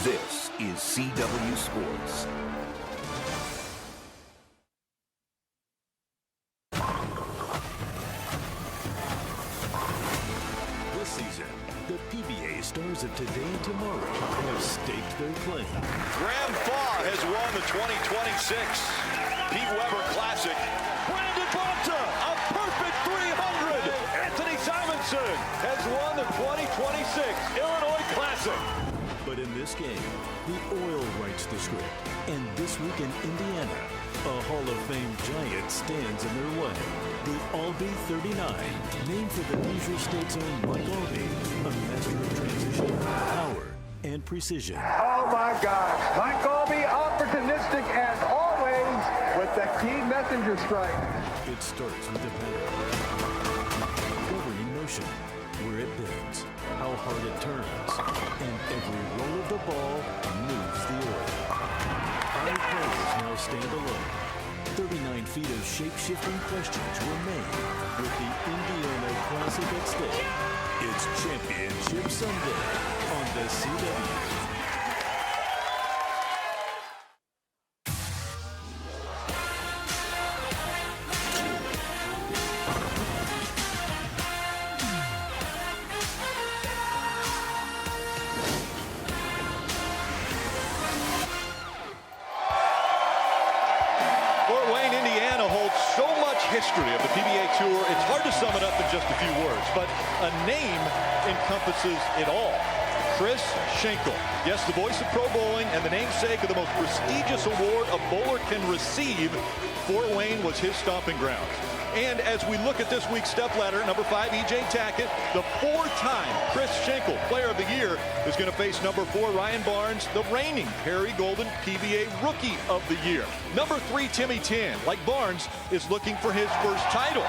This is CW Sports. This season, the PBA stars of today and tomorrow have staked their claim. Graham Faw has won the 2026 Pete Weber Classic. Brandon Bonta, a perfect 300. Anthony Simonson has won the 2026 Illinois Classic. But in this game, the oil writes the script. And this week in Indiana, a Hall of Fame giant stands in their way. The Albee 39, named for the Leisure State's own Mike Albee, a master of transition, power, and precision. Oh my God, Mike Albee, opportunistic as always with the key messenger strike. It starts with the pedal, governing motion, where it bends, how hard it turns, and every roll of the ball moves the oil. Our players now stand alone. 39 feet of shape-shifting questions remain with the Indiana Classic at stake. It's Championship Sunday on the CW. History of the PBA Tour. It's hard to sum it up in just a few words, but a name encompasses it all. Chris Schenkel. Yes, the voice of pro bowling and the namesake of the most prestigious award a bowler can receive. Fort Wayne was his stomping ground. And as we look at this week's Stepladder, number 5, EJ Tackett, the 4-time Chris Schenkel Player of the Year is going to face number 4, Ryan Barnes, the reigning Harry Golden PBA Rookie of the Year. Number 3, Timmy, like Barnes, is looking for his first title.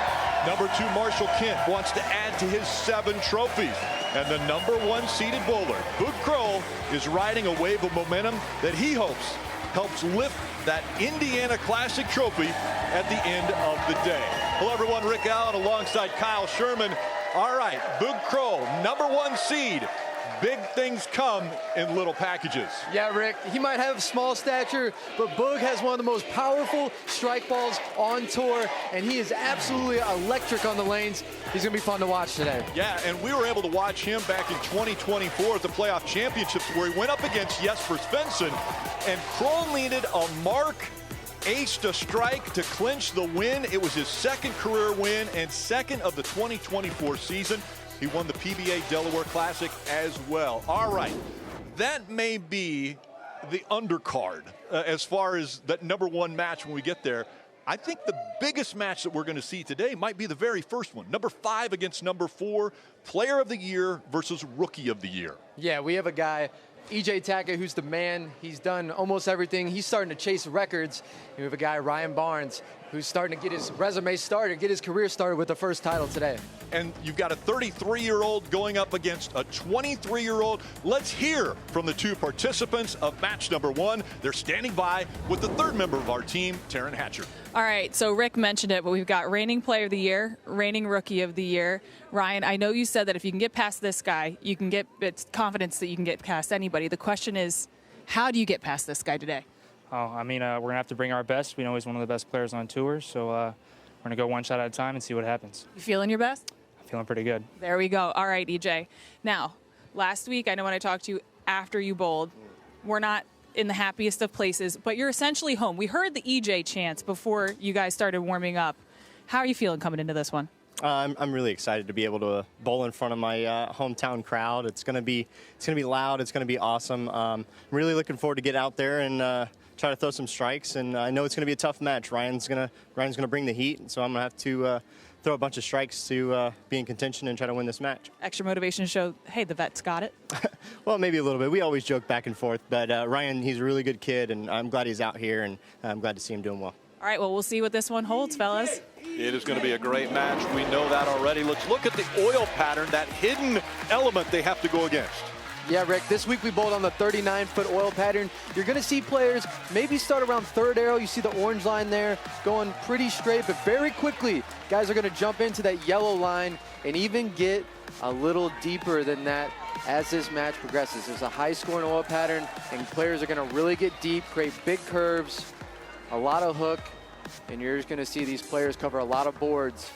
Number 2, Marshall Kent wants to add to his 7 trophies. And the number 1 seeded bowler, Boog Krol, is riding a wave of momentum that he hopes helps lift that Indiana Classic trophy at the end of the day. Hello everyone, Rick Allen alongside Kyle Sherman. All right, Boog Krol, number 1 seed. Big things come in little packages. Yeah, Rick, he might have small stature, but Boog has one of the most powerful strike balls on tour, and he is absolutely electric on the lanes. He's gonna be fun to watch today. Yeah, and we were able to watch him back in 2024 at the playoff championships where he went up against Jesper Svensson, and Krol needed a mark ace to strike to clinch the win. It was his 2nd career win and 2nd of the 2024 season. He won the PBA Delaware Classic as well. All right, that may be the undercard as far as that number 1 match when we get there. I think the biggest match that we're going to see today might be the very first one. Number 5 against number 4, Player of the Year versus Rookie of the Year. Yeah, we have a guy, EJ Tackett, who's the man. He's done almost everything. He's starting to chase records. We have a guy, Ryan Barnes, who's starting to get his resume started, get his career started with the first title today. And you've got a 33-year-old going up against a 23-year-old. Let's hear from the 2 participants of match number 1. They're standing by with the 3rd member of our team, Taryn Hatcher. All right, so Rick mentioned it, but we've got reigning Player of the Year, reigning Rookie of the Year. Ryan, I know you said that if you can get past this guy, you can get it's confidence that you can get past anybody. The question is, how do you get past this guy today? Oh, I mean, we're going to have to bring our best. We know he's one of the best players on tour, so we're going to go one shot at a time and see what happens. You feeling your best? I'm feeling pretty good. There we go. All right, EJ. Now, last week, I know when I talked to you after you bowled, we're not in the happiest of places, but you're essentially home. We heard the EJ chants before you guys started warming up. How are you feeling coming into this one? I'm really excited to be able to bowl in front of my hometown crowd. It's going to be loud. It's going to be awesome. I'm really looking forward to get out there and try to throw some strikes. And I know it's going to be a tough match. Ryan's going to bring the heat, so I'm going to have to throw a bunch of strikes to be in contention and try to win this match. Extra motivation to show, hey, the vet's got it. Well, maybe a little bit. We always joke back and forth, but Ryan, he's a really good kid, and I'm glad he's out here, and I'm glad to see him doing well. All right, well, we'll see what this one holds, fellas. It is going to be a great match. We know that already. Let's look at the oil pattern, that hidden element they have to go against. Yeah, Rick, this week we bowled on the 39-foot oil pattern. You're going to see players maybe start around 3rd arrow. You see the orange line there going pretty straight, but very quickly, guys are going to jump into that yellow line and even get a little deeper than that as this match progresses. There's a high-scoring oil pattern, and players are going to really get deep, create big curves, a lot of hook, and you're just going to see these players cover a lot of boards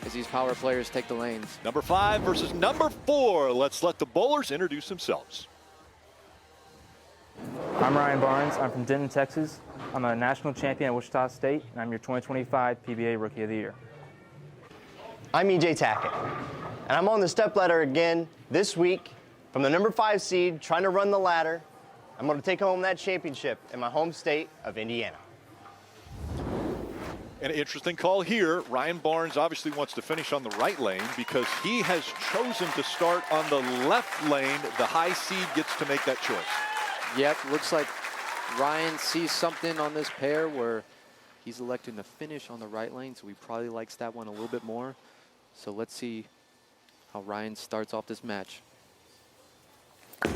as these power players take the lanes. Number 5 versus number 4. Let's let the bowlers introduce themselves. I'm Ryan Barnes. I'm from Denton, Texas. I'm a national champion at Wichita State, and I'm your 2025 PBA Rookie of the Year. I'm EJ Tackett, and I'm on the stepladder again this week from the number 5 seed, trying to run the ladder. I'm going to take home that championship in my home state of Indiana. An interesting call here. Ryan Barnes obviously wants to finish on the right lane because he has chosen to start on the left lane. The high seed gets to make that choice. Yep, looks like Ryan sees something on this pair where he's electing to finish on the right lane, so he probably likes that one a little bit more. So let's see how Ryan starts off this match. With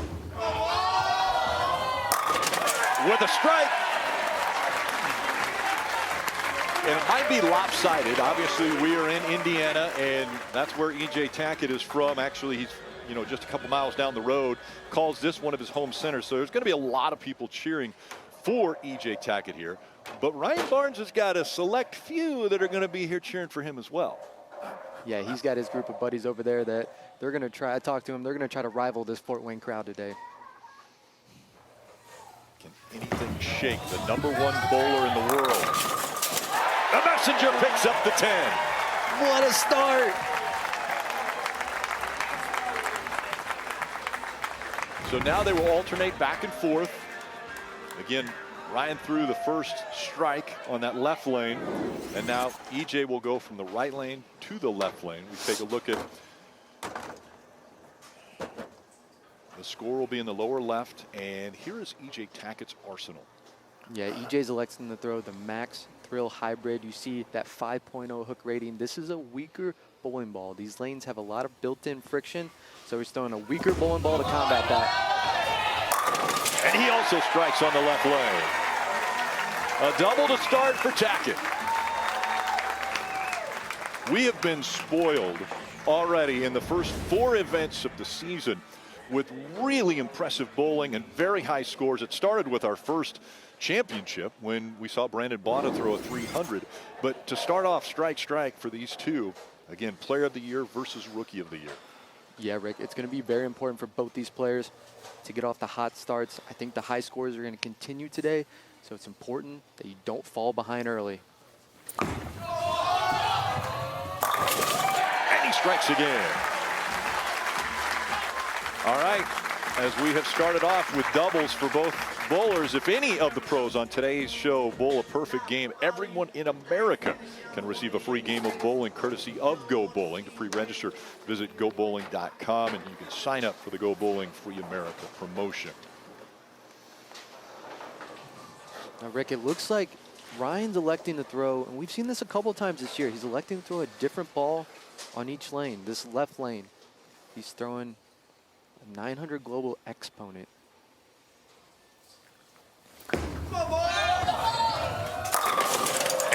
a strike. And it might be lopsided. Obviously, we are in Indiana, and that's where EJ Tackett is from. Actually, he's just a couple miles down the road, calls this one of his home centers. So there's going to be a lot of people cheering for EJ Tackett here. But Ryan Barnes has got a select few that are going to be here cheering for him as well. Yeah, he's got his group of buddies over there that they're going to try. I talked to him. They're going to try to rival this Fort Wayne crowd today. Can anything shake the number 1 bowler in the world? The messenger picks up the 10. What a start. So now they will alternate back and forth. Again, Ryan threw the first strike on that left lane, and now EJ will go from the right lane to the left lane. We take a look at the score will be in the lower left, and here is EJ Tackett's arsenal. Yeah, EJ's electing to throw the Max Thrill Hybrid. You see that 5.0 hook rating. This is a weaker bowling ball. These lanes have a lot of built-in friction, so he's throwing a weaker bowling ball to combat that. And he also strikes on the left lane. A double to start for Tackett. We have been spoiled already in the first 4 events of the season with really impressive bowling and very high scores. It started with our first championship when we saw Brandon Bonta throw a 300. But to start off strike for these two, again, Player of the Year versus Rookie of the Year. Yeah, Rick, it's going to be very important for both these players to get off the hot starts. I think the high scores are going to continue today, so it's important that you don't fall behind early. And he strikes again. All right, as we have started off with doubles for both bowlers, if any of the pros on today's show bowl a perfect game, everyone in America can receive a free game of bowling courtesy of Go Bowling. To pre-register, visit gobowling.com, and you can sign up for the Go Bowling Free America promotion. Now, Rick, it looks like Ryan's electing to throw, and we've seen this a couple times this year, he's electing to throw a different ball on each lane. This left lane, he's throwing a 900 global exponent. And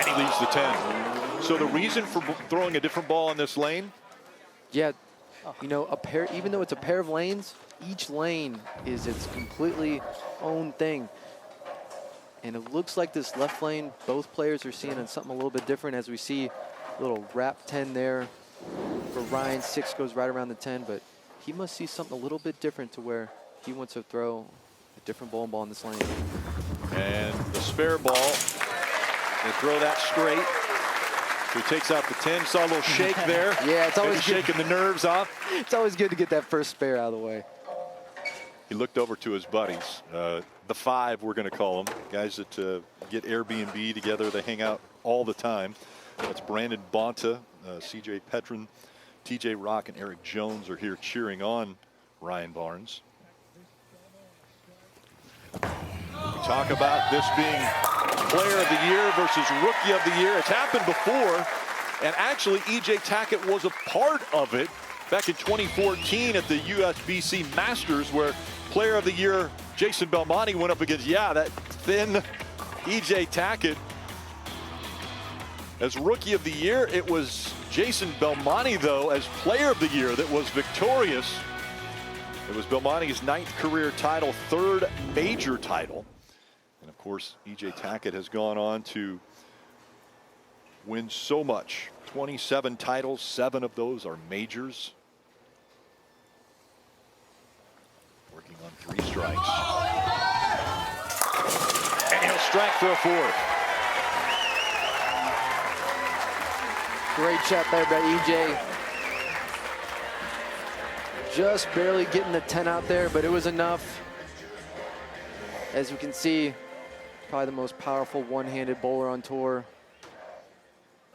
he leaves the 10. So the reason for throwing a different ball on this lane? Yeah, you know, even though it's a pair of lanes, each lane is its completely own thing. And it looks like this left lane, both players are seeing something a little bit different, as we see a little wrap 10 there for Ryan. 6 goes right around the 10, but he must see something a little bit different to where he wants to throw a different bowling ball in this lane. And the spare ball, they throw that straight. So he takes out the 10, saw a little shake there. Yeah, it's always good. Shaking the nerves off. It's always good to get that first spare out of the way. He looked over to his buddies, the 5 we're going to call them, guys that get Airbnb together. They hang out all the time. That's Brandon Bonta, CJ Petrin, TJ Rock, and Eric Jones are here cheering on Ryan Barnes. We talk about this being Player of the Year versus Rookie of the Year. It's happened before, and actually EJ Tackett was a part of it back in 2014 at the USBC Masters, where Player of the Year Jason Belmonte went up against, that thin EJ Tackett. As Rookie of the Year, it was Jason Belmonte, though, as Player of the Year that was victorious. It was Belmonte's 9th career title, 3rd major title. And of course, E.J. Tackett has gone on to win so much. 27 titles, 7 of those are majors. Working on 3 strikes. And he'll strike for a 4th. Great shot there by EJ. Just barely getting the 10 out there, but it was enough. As you can see, probably the most powerful one-handed bowler on tour.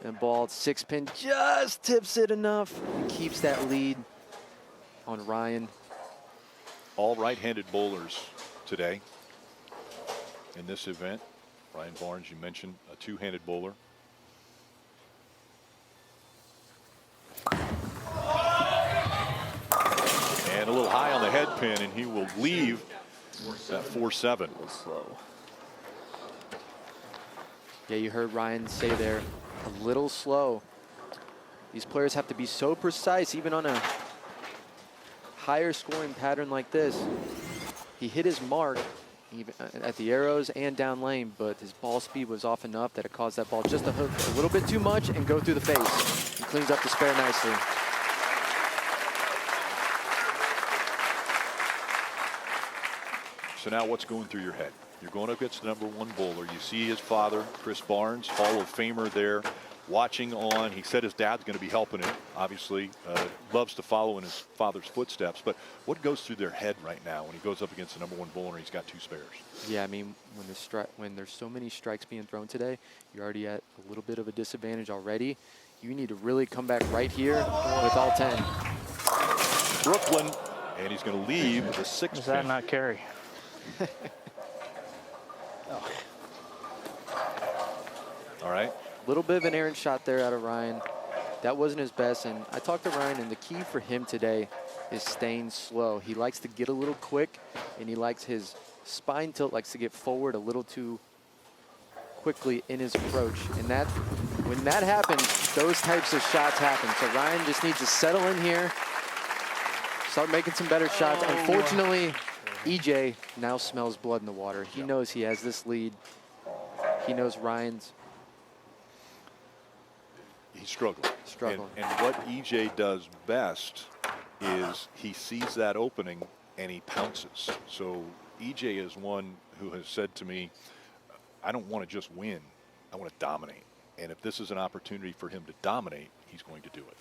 And ball 6-pin just tips it enough and keeps that lead on Ryan. All right-handed bowlers today in this event. Ryan Barnes, you mentioned, a 2-handed bowler. And a little high on the head pin, and he will leave at 4-7. Slow. Yeah, you heard Ryan say there, a little slow. These players have to be so precise, even on a higher scoring pattern like this. He hit his mark even at the arrows and down lane, but his ball speed was off enough that it caused that ball just to hook a little bit too much and go through the face. He cleans up the spare nicely. So now what's going through your head? You're going up against the #1 bowler. You see his father, Chris Barnes, Hall of Famer there, watching on. He said his dad's going to be helping him. Obviously, loves to follow in his father's footsteps. But what goes through their head right now when he goes up against the #1 bowler and he's got 2 spares? Yeah, I mean, when there's so many strikes being thrown today, you're already at a little bit of a disadvantage already. You need to really come back right here with all 10. Brooklyn, and he's going to leave the 6th. Does that not carry? All right. A little bit of an errant shot there out of Ryan. That wasn't his best, and I talked to Ryan, and the key for him today is staying slow. He likes to get a little quick, and he likes his spine tilt likes to get forward a little too quickly in his approach. And that, when that happens, those types of shots happen. So Ryan just needs to settle in here, start making some better shots. Unfortunately, EJ now smells blood in the water. He knows he has this lead. He knows Ryan's. He's struggling. And And what EJ does best is he sees that opening and he pounces. So EJ is one who has said to me, I don't want to just win. I want to dominate. And if this is an opportunity for him to dominate, he's going to do it.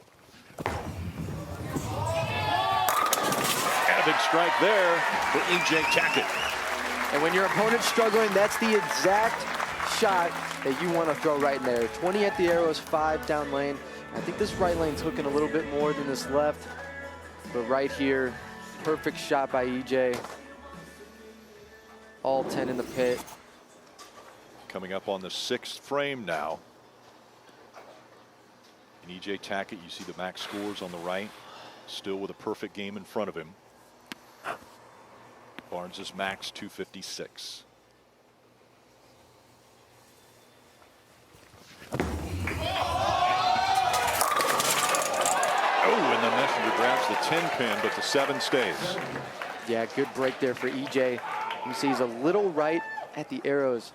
And a big strike there for EJ Tackett. And when your opponent's struggling, that's the exact shot that you want to throw right in there. 20 at the arrows, 5 down lane. I think this right lane's hooking a little bit more than this left. But right here, perfect shot by EJ. All 10 in the pit. Coming up on the 6th frame now. And EJ Tackett, you see the max scores on the right, still with a perfect game in front of him. Barnes' max 256. And the messenger grabs the 10 pin, but the 7 stays. Yeah, good break there for EJ. You see he's a little right at the arrows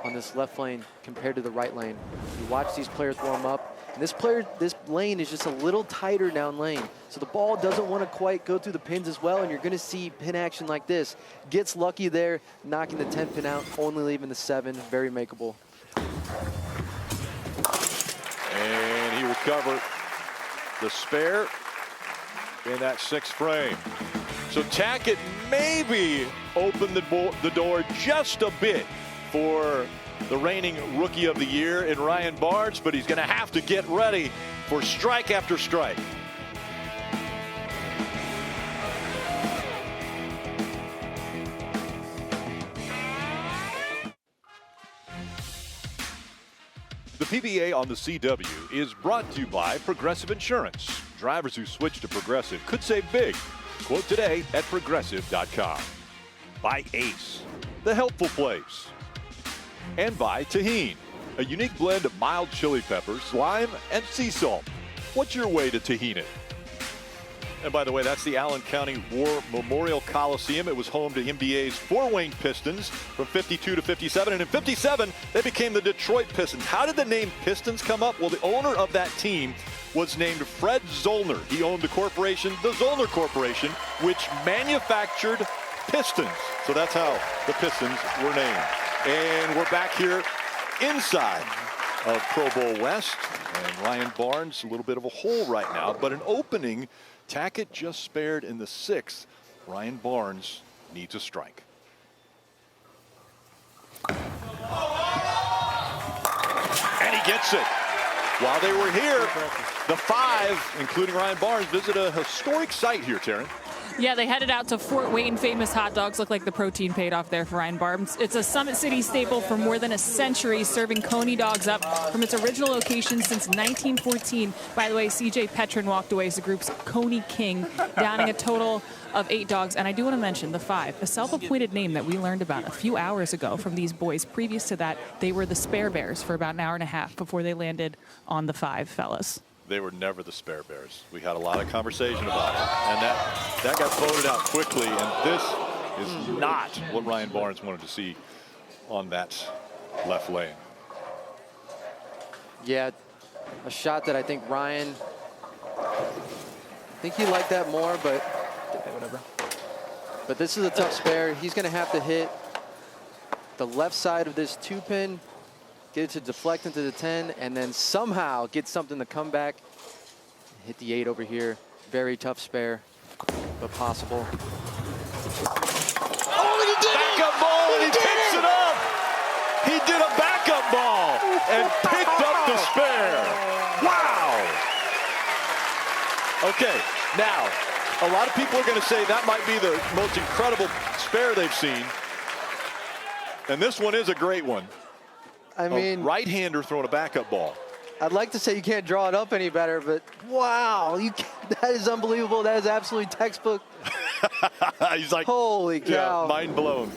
on this left lane compared to the right lane. You watch these players warm up, and this lane is just a little tighter down lane. So the ball doesn't want to quite go through the pins as well, and you're going to see pin action like this. Gets lucky there, knocking the 10 pin out, only leaving the 7. Very makeable. And he will cover the spare in that 6th frame. So Tackett maybe opened the door just a bit for the reigning Rookie of the Year in Ryan Barnes, but he's going to have to get ready for strike after strike. The PBA on the CW is brought to you by Progressive Insurance. Drivers who switch to Progressive could save big. Quote today at progressive.com. By Ace, the helpful place. And by Tahini, a unique blend of mild chili peppers, lime, and sea salt. What's your way to Tahina? And by the way, that's the Allen County War Memorial Coliseum. It was home to NBA's Fort Wayne Pistons from 52 to 57. And in 57, they became the Detroit Pistons. How did the name Pistons come up? Well, the owner of that team was named Fred Zollner. He owned the corporation, the Zollner Corporation, which manufactured pistons. So that's how the Pistons were named. And we're back here inside of Pro Bowl West. And Ryan Barnes, a little bit of a hole right now, but an opening. Tackett just spared in the 6th. Ryan Barnes needs a strike. And he gets it. While they were here, the 5, including Ryan Barnes, visit a historic site here, Taryn. Yeah, they headed out to Fort Wayne. Famous hot dogs. Look like the protein paid off there for Ryan Barnes. It's a Summit City staple for more than a century, serving Coney dogs up from its original location since 1914. By the way, CJ Petrin walked away as the group's Coney King, downing a total of 8 dogs. And I do want to mention the 5, a self-appointed name that we learned about a few hours ago from these boys. Previous to that, they were the Spare Bears for about an hour and a half before they landed on the 5, fellas. They were never the Spare Bears. We had a lot of conversation about it. And that got voted out quickly. And this is not what Ryan Barnes wanted to see on that left lane. Yeah, a shot that I think Ryan, he liked that more, but whatever. But this is a tough spare. He's going to have to hit the left side of this 2-pin, get it to deflect into the 10, and then somehow get something to come back. Hit the 8 over here. Very tough spare, but possible. Oh, he did backup ball, and he picks it up. He did a backup ball and picked up the spare. Wow. Okay, now, a lot of people are going to say that might be the most incredible spare they've seen. And this one is a great one. I mean, right-hander throwing a backup ball. I'd like to say you can't draw it up any better, but wow, that is unbelievable. That is absolutely textbook. He's like, holy cow. Yeah, mind blown.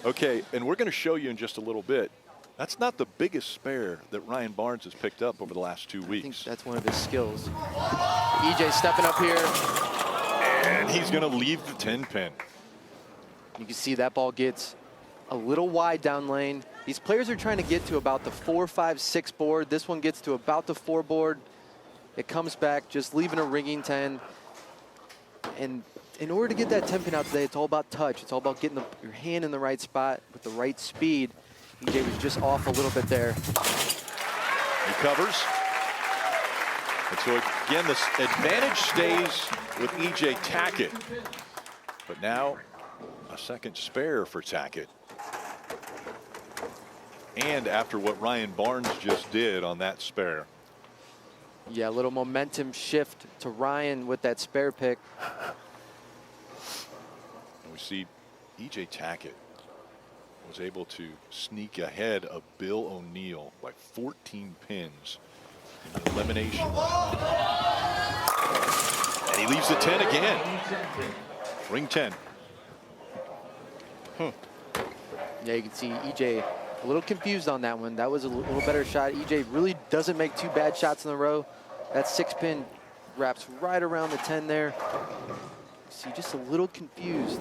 Okay, and we're going to show you in just a little bit. That's not the biggest spare that Ryan Barnes has picked up over the last 2 weeks. I think that's one of his skills. EJ stepping up here. And he's going to leave the 10-pin. You can see that ball gets a little wide down lane. These players are trying to get to about the 4, 5, 6 board. This one gets to about the 4 board. It comes back, just leaving a ringing 10. And in order to get that 10-pin out today, it's all about touch. It's all about getting your hand in the right spot with the right speed. EJ was just off a little bit there. He covers. And so again, this advantage stays with EJ Tackett. But now a second spare for Tackett. And after what Ryan Barnes just did on that spare. Yeah, a little momentum shift to Ryan with that spare pick. And we see EJ Tackett was able to sneak ahead of Bill O'Neill by 14 pins in the elimination round. And he leaves the 10 again. Ring 10. Yeah, you can see EJ a little confused on that one. That was a little better shot. EJ really doesn't make 2 bad shots in a row. That 6-pin wraps right around the 10 there. See, just a little confused.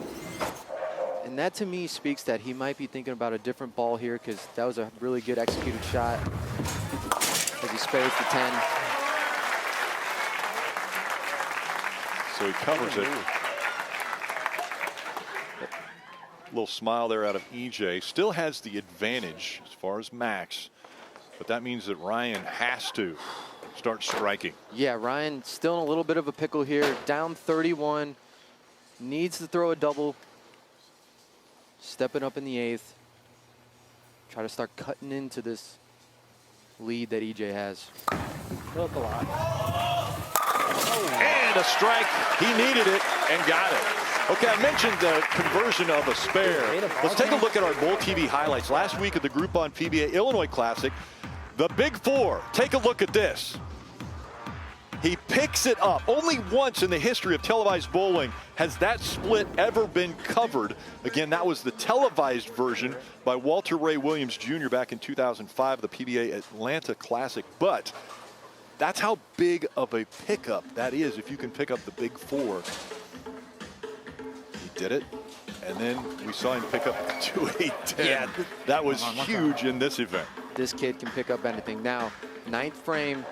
And that to me speaks that he might be thinking about a different ball here, because that was a really good executed shot as he spares the 10. So he covers it. Little smile there out of EJ. Still has the advantage as far as max, but that means that Ryan has to start striking. Yeah, Ryan still in a little bit of a pickle here. Down 31. Needs to throw a double. Stepping up in the 8th. Try to start cutting into this lead that EJ has. Look a lot. And a strike. He needed it and got it. Okay, I mentioned the conversion of a spare. Let's take a look at our Bowl TV highlights. Last week at the Groupon PBA Illinois Classic, the Big Four. Take a look at this. He picks it up. Only once in the history of televised bowling has that split ever been covered. Again, that was the televised version by Walter Ray Williams Jr. back in 2005, the PBA Atlanta Classic. But That's how big of a pickup that is if you can pick up the big 4. He did it. And then we saw him pick up 2-8-10. Yeah. That was huge in this event. This kid can pick up anything. Now, 9th frame,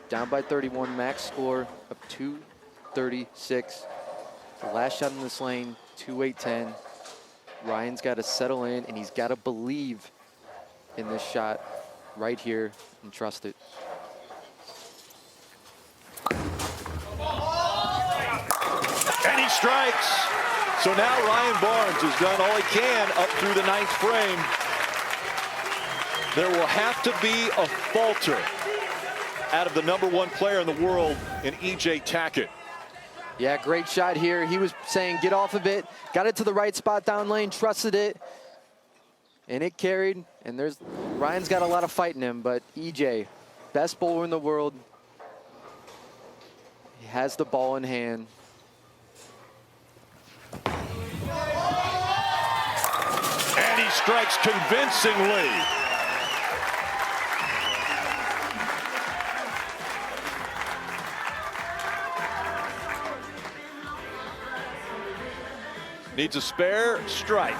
down by 31, max score of 236. The last shot in this lane, 2-8-10. Ryan's got to settle in, and he's got to believe in this shot right here and trust it. And he strikes. So now Ryan Barnes has done all he can up through the 9th frame. There will have to be a falter out of the #1 player in the world in EJ Tackett. Yeah, great shot here. He was saying get off of it, got it to the right spot down lane, trusted it, and it carried. And Ryan's got a lot of fight in him, but EJ, best bowler in the world, he has the ball in hand. And he strikes convincingly. Needs a spare strike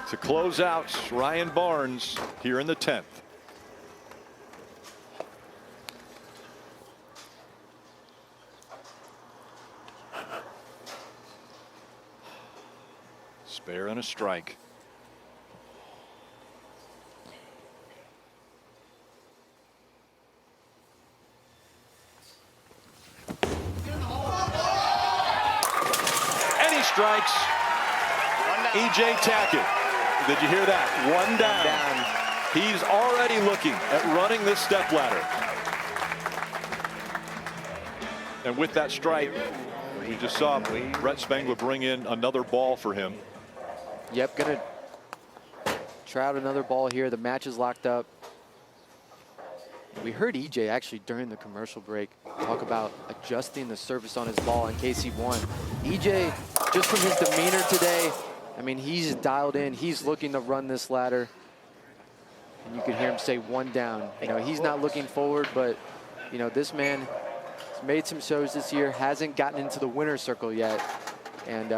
to close out Ryan Barnes here in the 10th. Spare and a strike. And he strikes. EJ Tackett. Did you hear that? 1 down. He's already looking at running this stepladder. And with that strike, we just saw Brett Spangler bring in another ball for him. Yep, gonna try out another ball here. The match is locked up. We heard EJ actually during the commercial break talk about adjusting the surface on his ball in case he won. EJ, just from his demeanor today, I mean, he's dialed in. He's looking to run this ladder. And you could hear him say 1 down. You know, he's not looking forward, but, you know, this man has made some shows this year, hasn't gotten into the winner's circle yet. And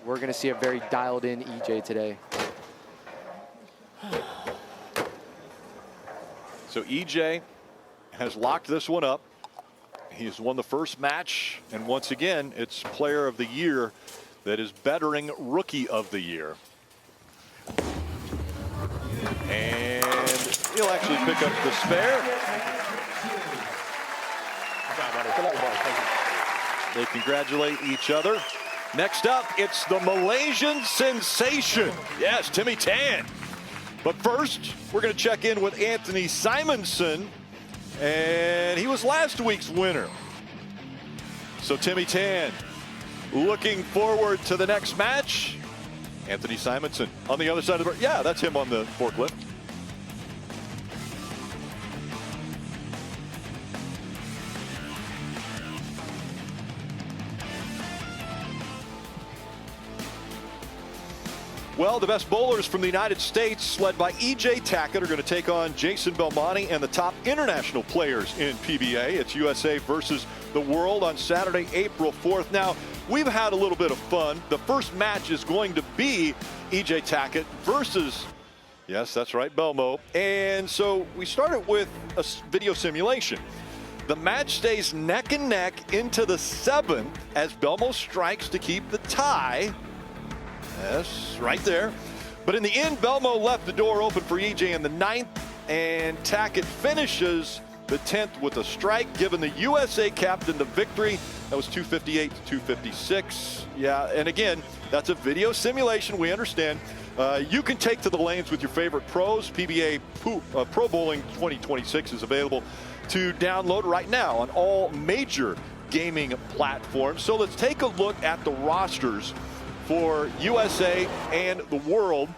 we're going to see a very dialed in EJ today. So EJ has locked this one up. He's won the first match, and once again, it's Player of the Year that is bettering Rookie of the Year. And he'll actually pick up the spare. They congratulate each other. Next up, it's the Malaysian sensation. Yes, Timmy Tan. But first, we're going to check in with Anthony Simonson, and he was last week's winner. So Timmy Tan, looking forward to the next match. Anthony Simonson on the other side of the, yeah, that's him on the forklift. Well, the best bowlers from the United States, led by EJ Tackett, are going to take on Jason Belmonte and the top international players in PBA. It's USA versus the world on Saturday, April 4th. Now, we've had a little bit of fun. The first match is going to be EJ Tackett versus, yes, that's right, Belmo. And so we started with a video simulation. The match stays neck and neck into the 7th as Belmo strikes to keep the tie. Yes, right there. But in the end, Belmo left the door open for EJ in the 9th, and Tackett finishes the 10th with a strike, giving the USA captain the victory. That was 258 to 256. Yeah, and again, that's a video simulation. We understand. You can take to the lanes with your favorite pros. PBA Pro Bowling 2026 is available to download right now on all major gaming platforms. So let's take a look at the rosters for USA and the world.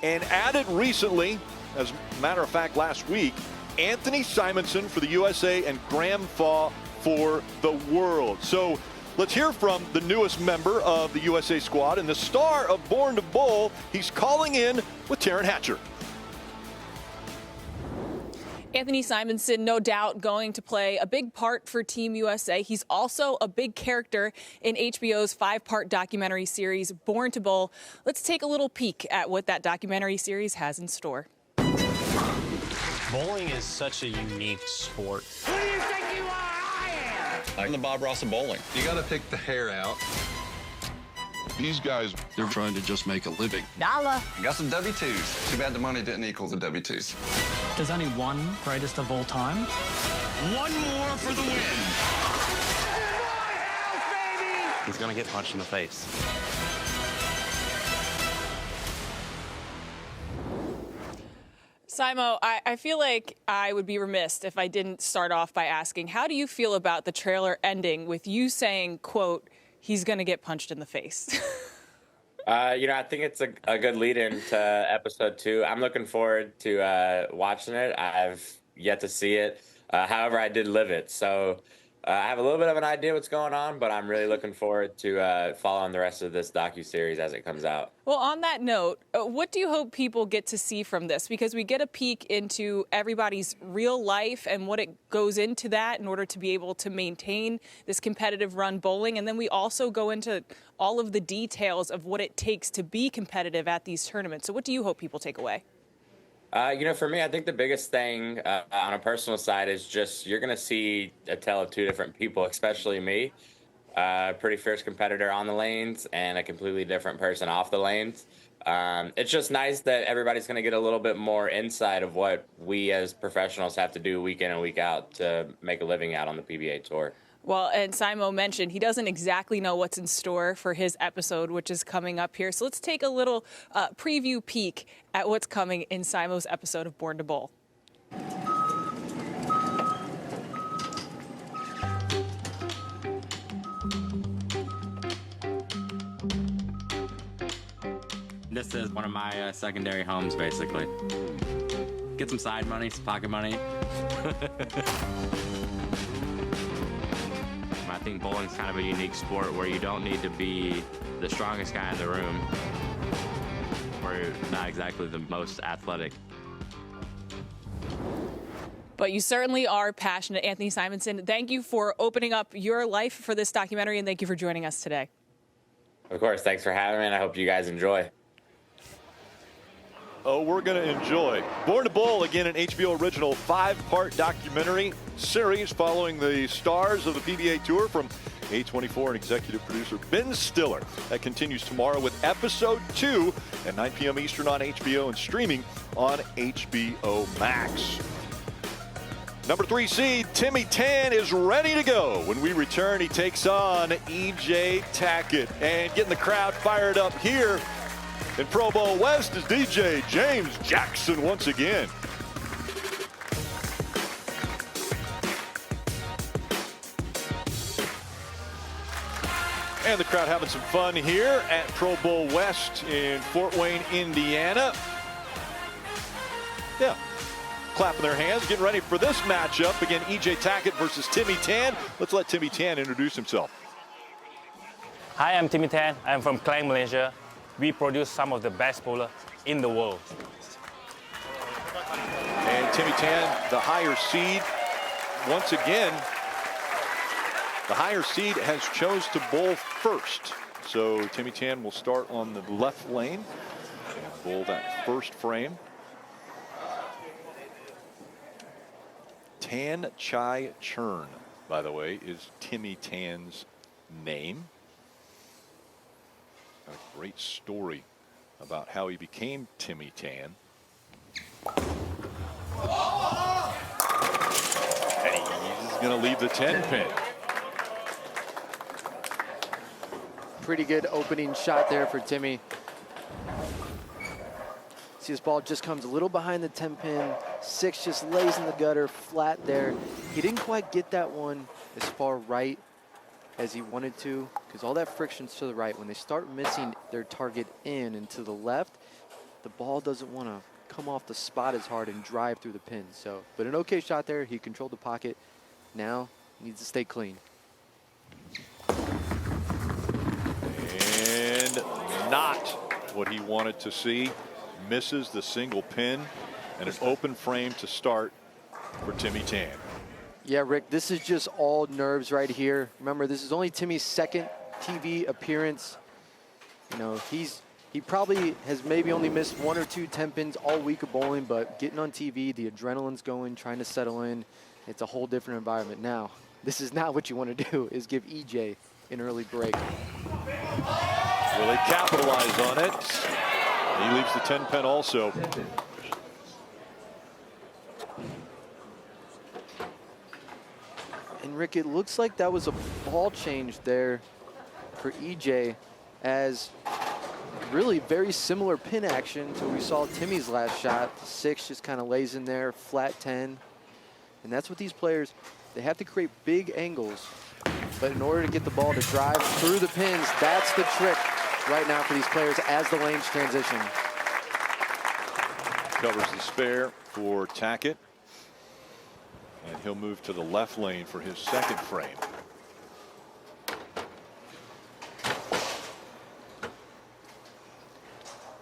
And added recently, as a matter of fact last week, Anthony Simonson for the USA and Graham Faw for the world. So let's hear from the newest member of the USA squad and the star of Born to Bowl. He's calling in with Taryn Hatcher. Anthony Simonson, no doubt, going to play a big part for Team USA. He's also a big character in HBO's 5-part documentary series, Born to Bowl. Let's take a little peek at what that documentary series has in store. Bowling is such a unique sport. Who do you think you are? I am! I'm the Bob Ross of bowling. You got to pick the hair out. These guys, they're trying to just make a living. Dollar. I got some W-2s. Too bad the money didn't equal the W-2s. There's only one greatest of all time. One more for the win. He's going to get punched in the face. Simo, I feel like I would be remiss if I didn't start off by asking, how do you feel about the trailer ending with you saying, quote, he's going to get punched in the face? I think it's a good lead into episode 2. I'm looking forward to watching it. I've yet to see it. However, I did live it. So I have a little bit of an idea what's going on, but I'm really looking forward to following the rest of this docuseries as it comes out. Well, on that note, what do you hope people get to see from this? Because we get a peek into everybody's real life and what it goes into that in order to be able to maintain this competitive run bowling. And then we also go into all of the details of what it takes to be competitive at these tournaments. So what do you hope people take away? For me, I think the biggest thing on a personal side is just you're going to see a tale of two different people, especially me. Pretty fierce competitor on the lanes and a completely different person off the lanes. It's just nice that everybody's going to get a little bit more insight of what we as professionals have to do week in and week out to make a living out on the PBA tour. Well, and Simo mentioned he doesn't exactly know what's in store for his episode, which is coming up here. So let's take a little preview peek at what's coming in Simo's episode of Born to Bowl. This is one of my secondary homes, basically. Get some side money, some pocket money. I think bowling's kind of a unique sport where you don't need to be the strongest guy in the room, or not exactly the most athletic. But you certainly are passionate, Anthony Simonson. Thank you for opening up your life for this documentary, and thank you for joining us today. Of course, thanks for having me, and I hope you guys enjoy. Oh, we're going to enjoy. Born to Bowl, again, an HBO original 5-part documentary series following the stars of the PBA Tour from A24 and executive producer Ben Stiller. That continues tomorrow with episode 2 at 9 p.m. Eastern on HBO and streaming on HBO Max. Number 3 seed, Timmy Tan, is ready to go. When we return, he takes on EJ Tackett. And getting the crowd fired up here in Pro Bowl West is DJ James Jackson once again. And the crowd having some fun here at Pro Bowl West in Fort Wayne, Indiana. Yeah, clapping their hands, getting ready for this matchup. Again, EJ Tackett versus Timmy Tan. Let's let Timmy Tan introduce himself. Hi, I'm Timmy Tan. I'm from Klang, Malaysia. We produce some of the best bowlers in the world. And Timmy Tan, the higher seed, once again, the higher seed has chose to bowl first. So Timmy Tan will start on the left lane and bowl that first frame. Tan Chai Churn, by the way, is Timmy Tan's name. A great story about how he became Timmy Tan. And he's going to leave the 10 pin. Pretty good opening shot there for Timmy. See, this ball just comes a little behind the 10 pin. 6 just lays in the gutter flat there. He didn't quite get that one as far right as he wanted to, because all that friction's to the right. When they start missing their target in and to the left, the ball doesn't want to come off the spot as hard and drive through the pin. So, but an okay shot there. He controlled the pocket. Now needs to stay clean. And not what he wanted to see. Misses the single pin and an open frame to start. for Timmy Tan. Yeah, Rick, this is just all nerves right here. Remember, this is only Timmy's second TV appearance. You know, he probably has maybe only missed 1 or 2 10-pins all week of bowling, but getting on TV, the adrenaline's going, trying to settle in. It's a whole different environment. Now, this is not what you want to do, is give EJ an early break. Will he capitalize on it? He leaves the 10-pin also. And Rick, it looks like that was a ball change there for EJ, as really very similar pin action to what we saw Timmy's last shot. 6 just kind of lays in there, flat 10. And that's what these players, they have to create big angles. But in order to get the ball to drive through the pins, that's the trick right now for these players as the lanes transition. Covers the spare for Tackett. And he'll move to the left lane for his second frame.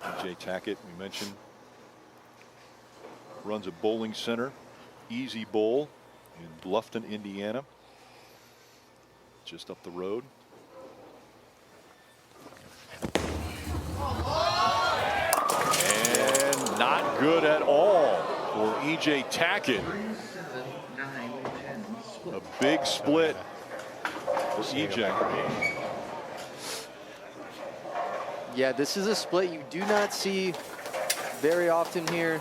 EJ Tackett, we mentioned, runs a bowling center, Easy Bowl in Bluffton, Indiana, just up the road. And not good at all for EJ Tackett. A big split for EJ. Yeah, this is a split you do not see very often here.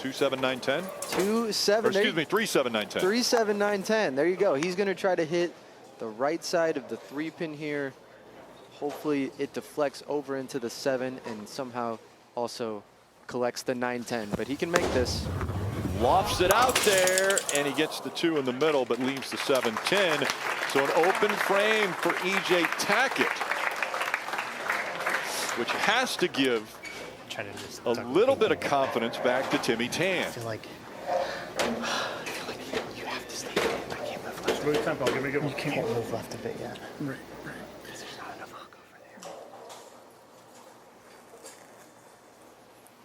2-7-9-10. 2-7. Or excuse me, 3-7-9-10. 3-7-9-10. There you go. He's going to try to hit the right side of the 3-pin here. Hopefully it deflects over into the 7 and somehow also collects the 9-10. But he can make this. Lofts it out there, and he gets the 2 in the middle, but leaves the 7-10. So an open frame for EJ Tackett, which has to give a little bit of confidence back to Timmy Tan. I feel like you have to stay. I can't move left. Really tempo. You can't move left a bit yet. Right. Because there's not enough hook over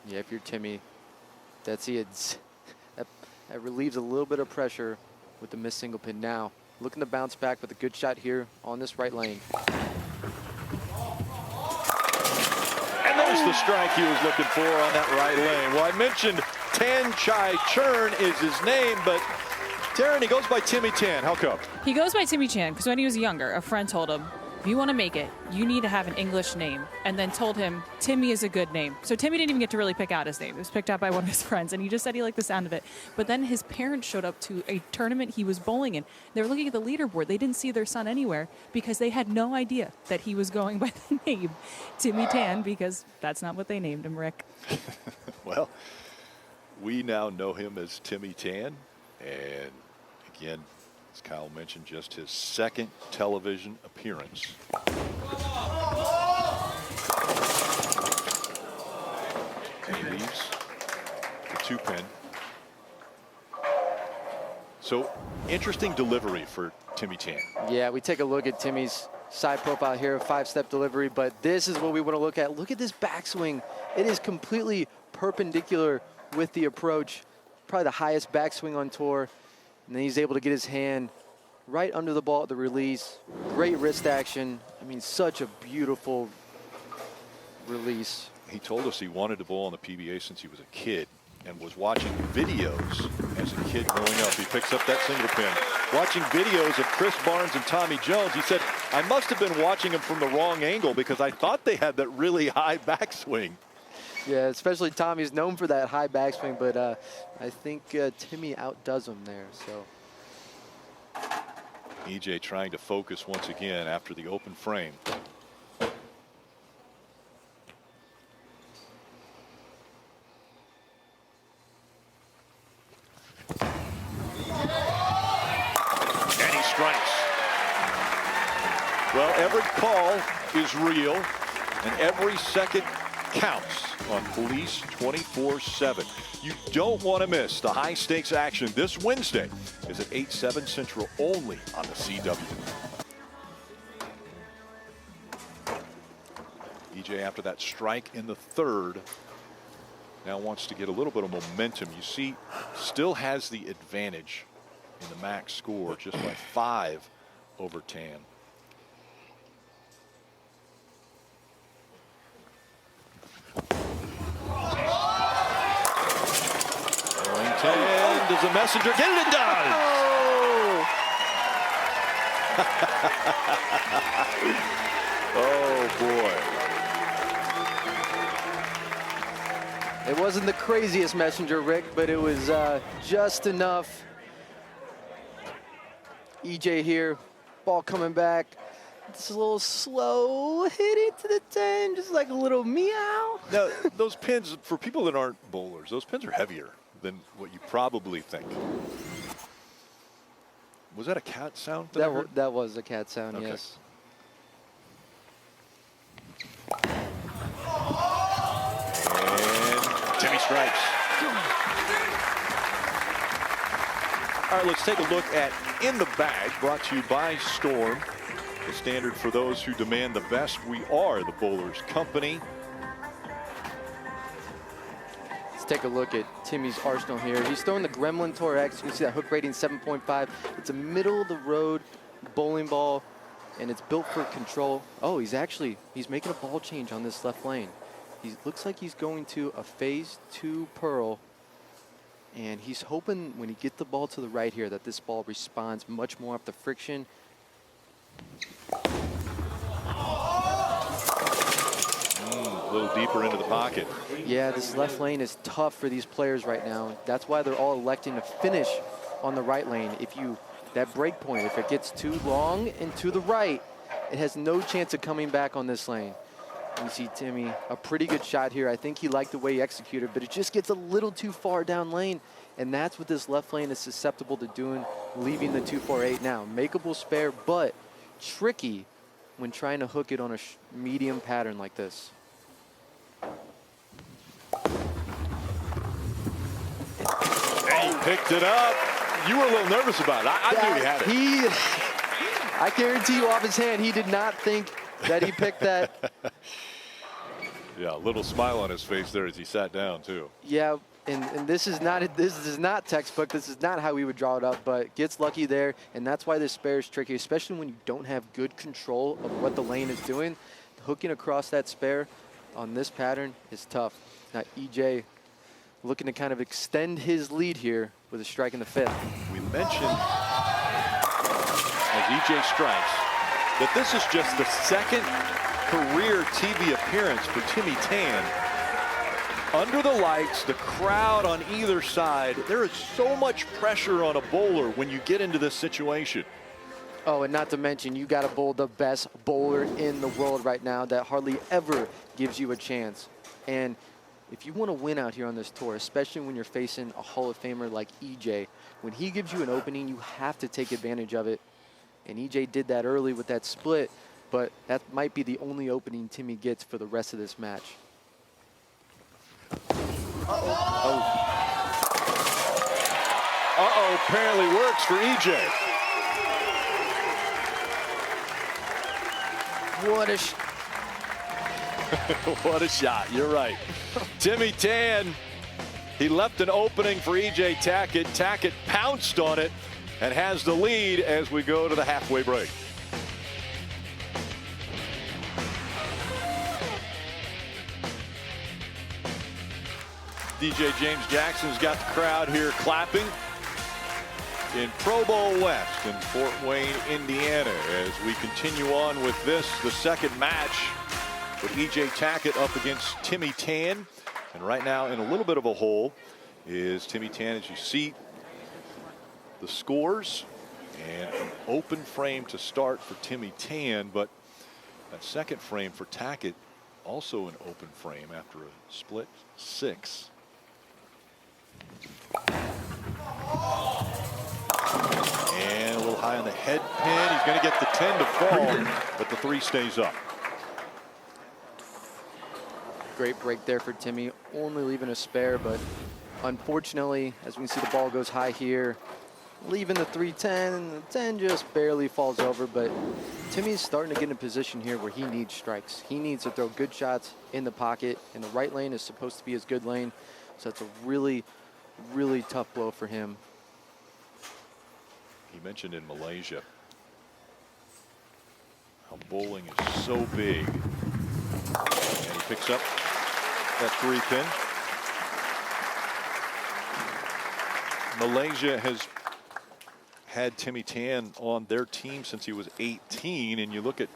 there. Yeah, if you're Timmy, that's it. That relieves a little bit of pressure with the missed single pin. Now, looking to bounce back with a good shot here on this right lane. And there's the strike he was looking for on that right lane. Well, I mentioned Tan Chai Churn is his name, but Taryn, he goes by Timmy Tan. How come? He goes by Timmy Chan because when he was younger, a friend told him, if you want to make it, you need to have an English name. And then told him, Timmy is a good name. So Timmy didn't even get to really pick out his name. It was picked out by one of his friends, and he just said he liked the sound of it. But then his parents showed up to a tournament he was bowling in. They were looking at the leaderboard. They didn't see their son anywhere because they had no idea that he was going by the name Timmy Tan, because that's not what they named him, Rick. Well, we now know him as Timmy Tan. And again, as Kyle mentioned, just his second television appearance. And he leaves the 2-pin. So interesting delivery for Timmy Tan. Yeah, we take a look at Timmy's side profile here, a 5-step delivery, but this is what we want to look at. Look at this backswing. It is completely perpendicular with the approach. Probably the highest backswing on tour. And then he's able to get his hand right under the ball at the release. Great wrist action. I mean, such a beautiful release. He told us he wanted to bowl on the PBA since he was a kid and was watching videos as a kid growing up. He picks up that single pin. Watching videos of Chris Barnes and Tommy Jones, he said, I must have been watching them from the wrong angle because I thought they had that really high backswing. Yeah, especially Tommy's known for that high backswing, but I think Timmy outdoes him there. So EJ trying to focus once again after the open frame. And he strikes. Well, every call is real, and every second counts on Police 24/7. You don't want to miss the high stakes action this Wednesday. Is at 8/7 Central only on the CW. EJ after that strike in the third now wants to get a little bit of momentum. You see, still has the advantage in the max score just by 5 over Tan. Tan, does the messenger get it? It does! Oh boy. It wasn't the craziest messenger, Rick, but it was just enough. EJ here, ball coming back. It's a little slow, hitting to the 10, just like a little meow. Now, those pins, for people that aren't bowlers, those pins are heavier than what you probably think. Was that a cat sound? That was a cat sound, okay. Yes. And Timmy strikes. All right, let's take a look at In the Bag, brought to you by Storm. The standard for those who demand the best. We are the Bowlers Company. Let's take a look at Timmy's arsenal here. He's throwing the Gremlin Tour X. You can see that hook rating 7.5. It's a middle of the road bowling ball, and it's built for control. Oh, he's making a ball change on this left lane. He looks like he's going to a phase 2 Pearl, and he's hoping when he gets the ball to the right here that this ball responds much more off the friction. A little deeper into the pocket. Yeah, this left lane is tough for these players right now. That's why they're all electing to finish on the right lane. That break point, if it gets too long and to the right, it has no chance of coming back on this lane. You see Timmy, a pretty good shot here. I think he liked the way he executed, but it just gets a little too far down lane. And that's what this left lane is susceptible to doing, leaving the 248 now. Makeable spare, but tricky when trying to hook it on a medium pattern like this. And he picked it up. You were a little nervous about it. I knew he had it. I guarantee you off his hand, he did not think that he picked that. Yeah, a little smile on his face there as he sat down too. Yeah, and this is not textbook. This is not how we would draw it up, but gets lucky there, and that's why this spare is tricky, especially when you don't have good control of what the lane is doing. Hooking across that spare on this pattern is tough. Now EJ looking to kind of extend his lead here with a strike in the 5th. We mentioned as EJ strikes that this is just the 2nd career TV appearance for Timmy Tan. Under the lights, the crowd on either side, there is so much pressure on a bowler when you get into this situation. Oh, and not to mention, you got to bowl the best bowler in the world right now that hardly ever gives you a chance. And if you want to win out here on this tour, especially when you're facing a Hall of Famer like EJ, when he gives you an opening, you have to take advantage of it. And EJ did that early with that split, but that might be the only opening Timmy gets for the rest of this match. Uh-oh, apparently works for EJ. What a shot, you're right. Timmy Tan, he left an opening for EJ Tackett. Tackett pounced on it and has the lead as we go to the halfway break. DJ James Jackson's got the crowd here clapping in Pro Bowl West in Fort Wayne, Indiana, as we continue on with this, the 2nd match with EJ Tackett up against Timmy Tan. And right now in a little bit of a hole is Timmy Tan, as you see the scores, and an open frame to start for Timmy Tan, but that 2nd frame for Tackett also an open frame after a split 6. And a little high on the head pin. He's going to get the 10 to fall, but the 3 stays up. Great break there for Timmy, only leaving a spare, but unfortunately, as we can see, the ball goes high here. leaving the 310, and the 10 just barely falls over, but Timmy's starting to get in a position here where he needs strikes. He needs to throw good shots in the pocket, and the right lane is supposed to be his good lane, so it's a really, really tough blow for him. He mentioned in Malaysia how bowling is so big. And he picks up that 3-pin. Malaysia has had Timmy Tan on their team since he was 18, and you look at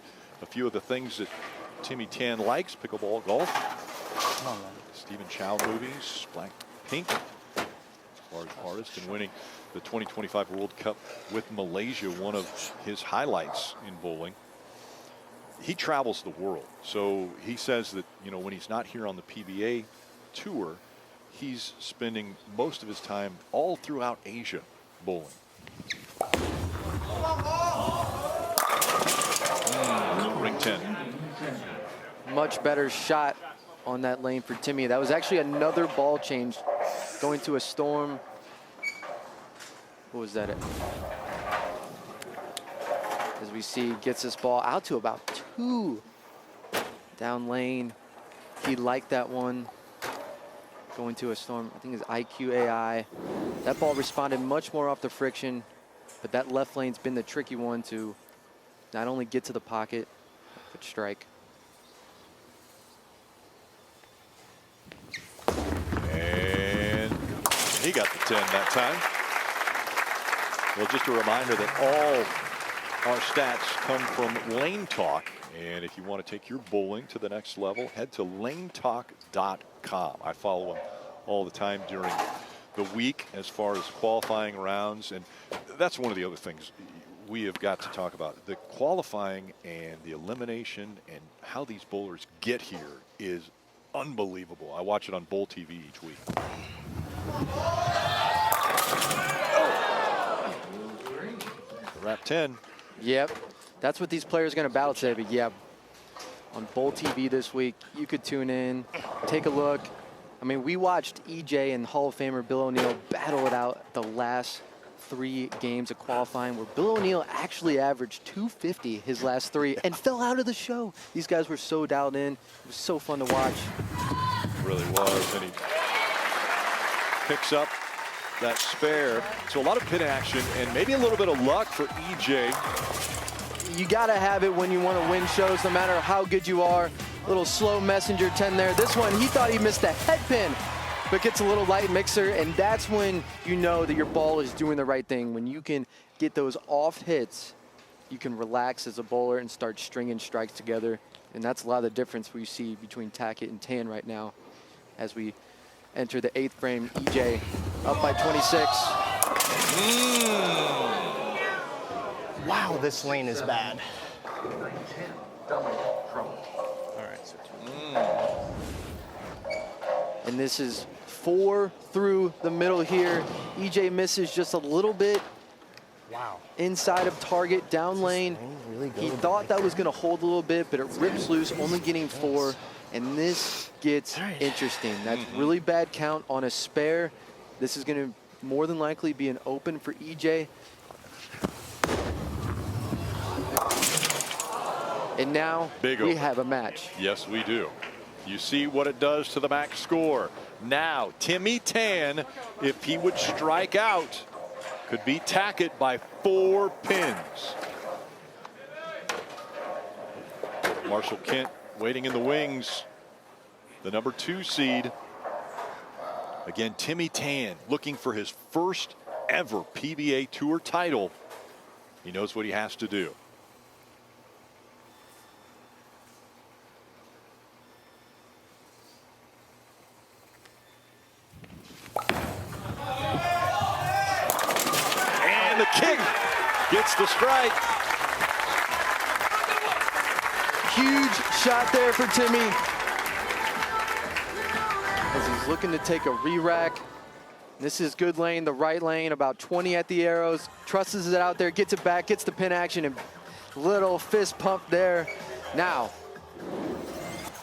a few of the things that Timmy Tan likes: pickleball, golf, Stephen Chow movies, Black Pink, as far as artist, and winning the 2025 World Cup with Malaysia, one of his highlights in bowling. He travels the world, so he says that, you know, when he's not here on the PBA tour, he's spending most of his time all throughout Asia bowling. Ring 10. Much better shot on that lane for Timmy. That was actually another ball change going to a storm. What was that? As we see, gets this ball out to about 2 down lane. He liked that one. Going to a storm, I think it's IQAI. That ball responded much more off the friction, but that left lane's been the tricky one to not only get to the pocket, but strike. And he got the 10 that time. Well, just a reminder that all our stats come from Lane Talk. And if you want to take your bowling to the next level, head to lanetalk.com. I follow them all the time during the week as far as qualifying rounds. And that's one of the other things we have got to talk about. The qualifying and the elimination and how these bowlers get here is unbelievable. I watch it on Bowl TV each week. Wrap 10. Yep. That's what these players are going to battle today. But yeah, on Bowl TV this week, you could tune in, take a look. I mean, we watched EJ and Hall of Famer Bill O'Neill battle it out the last 3 games of qualifying, where Bill O'Neill actually averaged 250 his last 3 and fell out of the show. These guys were so dialed in. It was so fun to watch. It really was. And he picks up that spare. So a lot of pin action and maybe a little bit of luck for EJ. You got to have it when you want to win shows, no matter how good you are. Little slow messenger 10 there. This one, he thought he missed a head pin, but gets a little light mixer, and that's when you know that your ball is doing the right thing. When you can get those off hits, you can relax as a bowler and start stringing strikes together. And that's a lot of the difference we see between Tackett and Tan right now as we enter the 8th frame. EJ up by 26. Wow, this lane is bad. And this is 4 through the middle here. EJ misses just a little bit. Wow. Inside of target, down lane. Really He thought that was going to hold a little bit, but it rips loose, only getting 4. And this gets interesting. That's really bad count on a spare. This is going to more than likely be an open for EJ. And now we have a match. Yes, we do. You see what it does to the max score. Now, Timmy Tan, if he would strike out, could beat Tackett by 4 pins. Marshall Kent waiting in the wings. The number 2 seed. Again, Timmy Tan looking for his first ever PBA Tour title. He knows what he has to do. And the kick gets the strike. Huge shot there for Timmy. As he's looking to take a re-rack. This is good lane, the right lane, about 20 at the arrows. Trusses it out there, gets it back, gets the pin action, and little fist pump there. Now,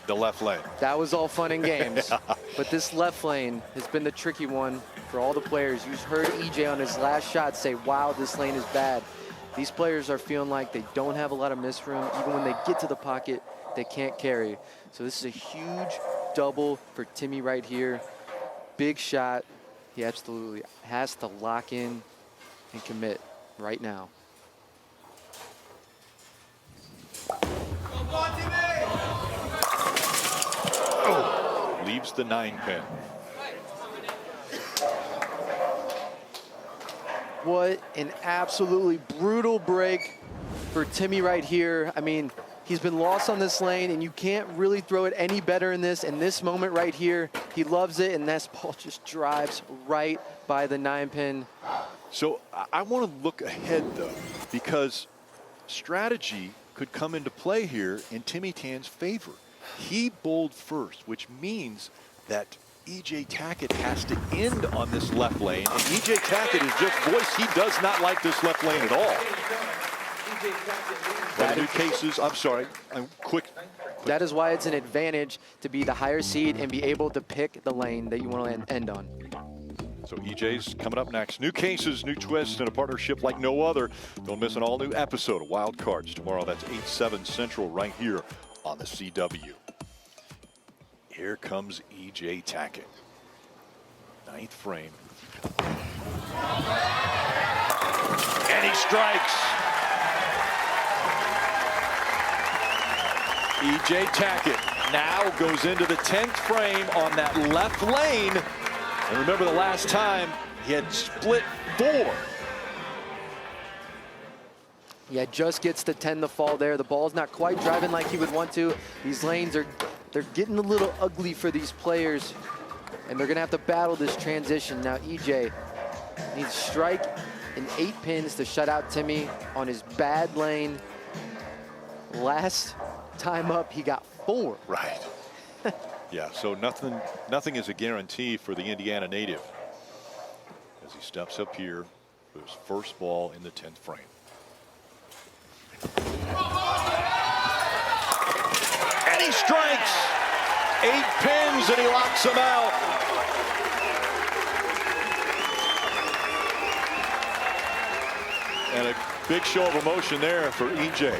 the left lane. That was all fun and games. But this left lane has been the tricky one for all the players. You heard EJ on his last shot say, wow, this lane is bad. These players are feeling like they don't have a lot of miss room. Even when they get to the pocket, they can't carry. So this is a huge double for Timmy right here. Big shot. He absolutely has to lock in and commit right now. Oh, leaves the 9-pin. What an absolutely brutal break for Timmy right here. I mean, he's been lost on this lane, and you can't really throw it any better in this. In this moment right here, he loves it, and this ball just drives right by the 9-pin. So I want to look ahead, though, because strategy could come into play here in Timmy Tan's favor. He bowled first, which means that EJ Tackett has to end on this left lane, and EJ Tackett has just voiced he does not like this left lane at all. But in new cases, I'm sorry, I'm quick. That is why it's an advantage to be the higher seed and be able to pick the lane that you want to end on. So EJ's coming up next. New cases, new twists, and a partnership like no other. Don't miss an all-new episode of Wild Cards tomorrow. That's 8/7 Central right here on the CW. Here comes EJ Tackett. 9th frame. And he strikes. EJ Tackett now goes into the 10th frame on that left lane. And remember the last time he had split 4. Yeah, just gets the 10 to fall there. The ball's not quite driving like he would want to. These lanes they're getting a little ugly for these players, and they're gonna have to battle this transition. Now EJ needs to strike in 8 pins to shut out Timmy on his bad lane. Last time up, he got 4. Right. Yeah, so nothing is a guarantee for the Indiana native as he steps up here for his first ball in the 10th frame. And he strikes. 8 pins and he locks him out. And a big show of emotion there for EJ.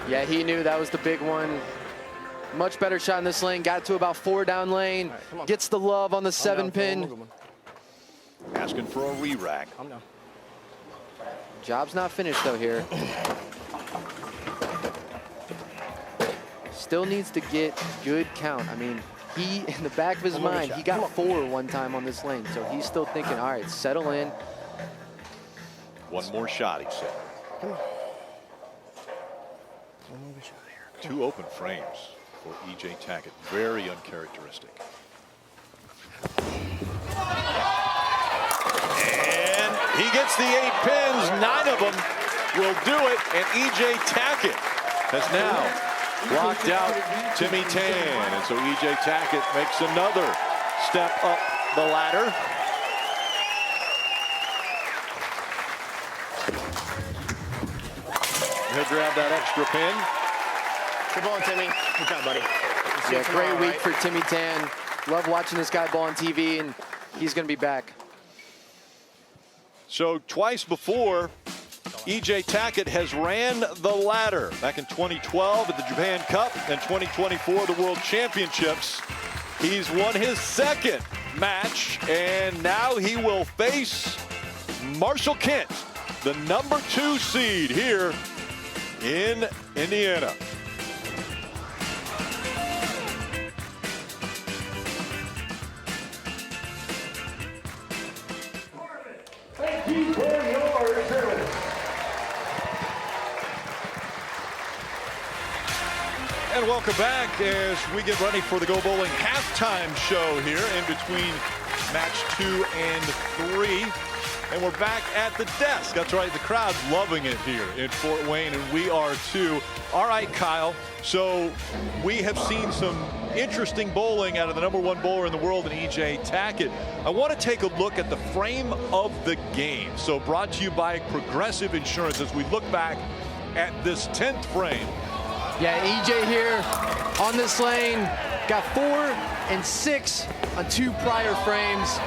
Yeah, he knew that was the big one. Much better shot in this lane. Got to about 4 down lane. Right, gets the love on the 7-pin. Asking for a re-rack. Job's not finished though here. Still needs to get good count. I mean, he, in the back of his mind, he got 4 one time on this lane. So he's still thinking, all right, settle in. One more shot, he said. Come on. 2 open frames for EJ Tackett. Very uncharacteristic. And he gets the 8 pins. 9 of them will do it. And EJ Tackett has now blocked out Timmy Tan. And so EJ Tackett makes another step up the ladder. He'll grab that extra pin. Good ball, Timmy. Good job, buddy. Yeah, great week for Timmy Tan. Love watching this guy ball on TV, and he's going to be back. So twice before, EJ Tackett has ran the ladder. Back in 2012 at the Japan Cup and 2024 the World Championships. He's won his 2nd match, and now he will face Marshall Kent, the number 2 seed here in Indiana. Thank you for your service. And welcome back as we get ready for the Go Bowling halftime show here in between match 2 and 3. And we're back at the desk. That's right, the crowd's loving it here in Fort Wayne, and we are too. All right, Kyle, so we have seen some interesting bowling out of the number 1 bowler in the world in EJ Tackett. I want to take a look at the frame of the game. So brought to you by Progressive Insurance as we look back at this 10th frame. Yeah, EJ here on this lane. Got 4 and 6 on 2 prior frames.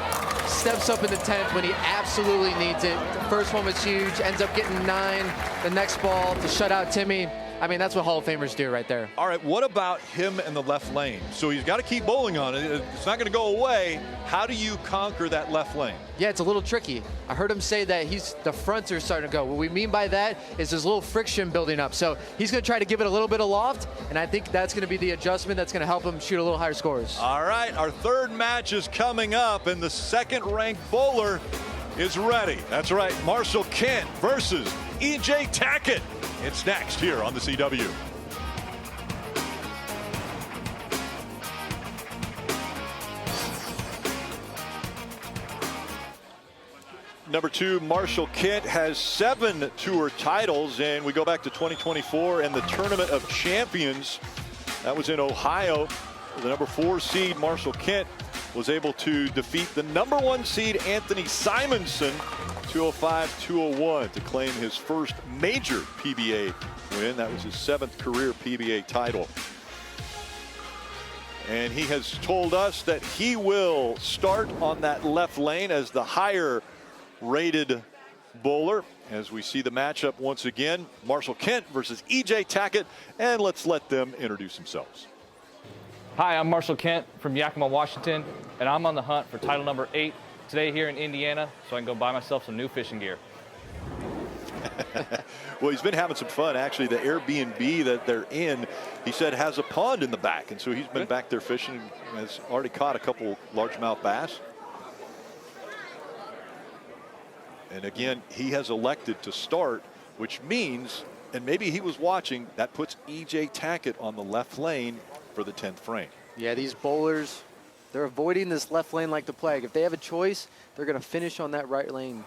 steps up in the 10th when he absolutely needs it. The first one was huge, ends up getting 9. The next ball to shut out Timmy. I mean, that's what Hall of Famers do right there. All right, what about him in the left lane? So he's got to keep bowling on it. It's not going to go away. How do you conquer that left lane? Yeah, it's a little tricky. I heard him say that the fronts are starting to go. What we mean by that is there's a little friction building up. So he's going to try to give it a little bit of loft, and I think that's going to be the adjustment that's going to help him shoot a little higher scores. All right, our third match is coming up, and the second-ranked bowler is ready. That's right, Marshall Kent versus E.J. Tackett. It's next here on the CW. Number 2, Marshall Kent has 7 tour titles, and we go back to 2024 and the Tournament of Champions. That was in Ohio. The number 4 seed, Marshall Kent, was able to defeat the number 1 seed, Anthony Simonson, 205-201, to claim his first major PBA win. That was his 7th career PBA title. And he has told us that he will start on that left lane as the higher rated bowler. As we see the matchup once again, Marshall Kent versus E.J. Tackett, and let's let them introduce themselves. Hi, I'm Marshall Kent from Yakima, Washington, and I'm on the hunt for title number 8 today here in Indiana, so I can go buy myself some new fishing gear. Well, he's been having some fun. Actually, the Airbnb that they're in, he said, has a pond in the back, and so he's been back there fishing and has already caught a couple largemouth bass. And again, he has elected to start, which means, and maybe he was watching, that puts E.J. Tackett on the left lane for the 10th frame. Yeah, these bowlers, they're avoiding this left lane like the plague. If they have a choice, they're going to finish on that right lane.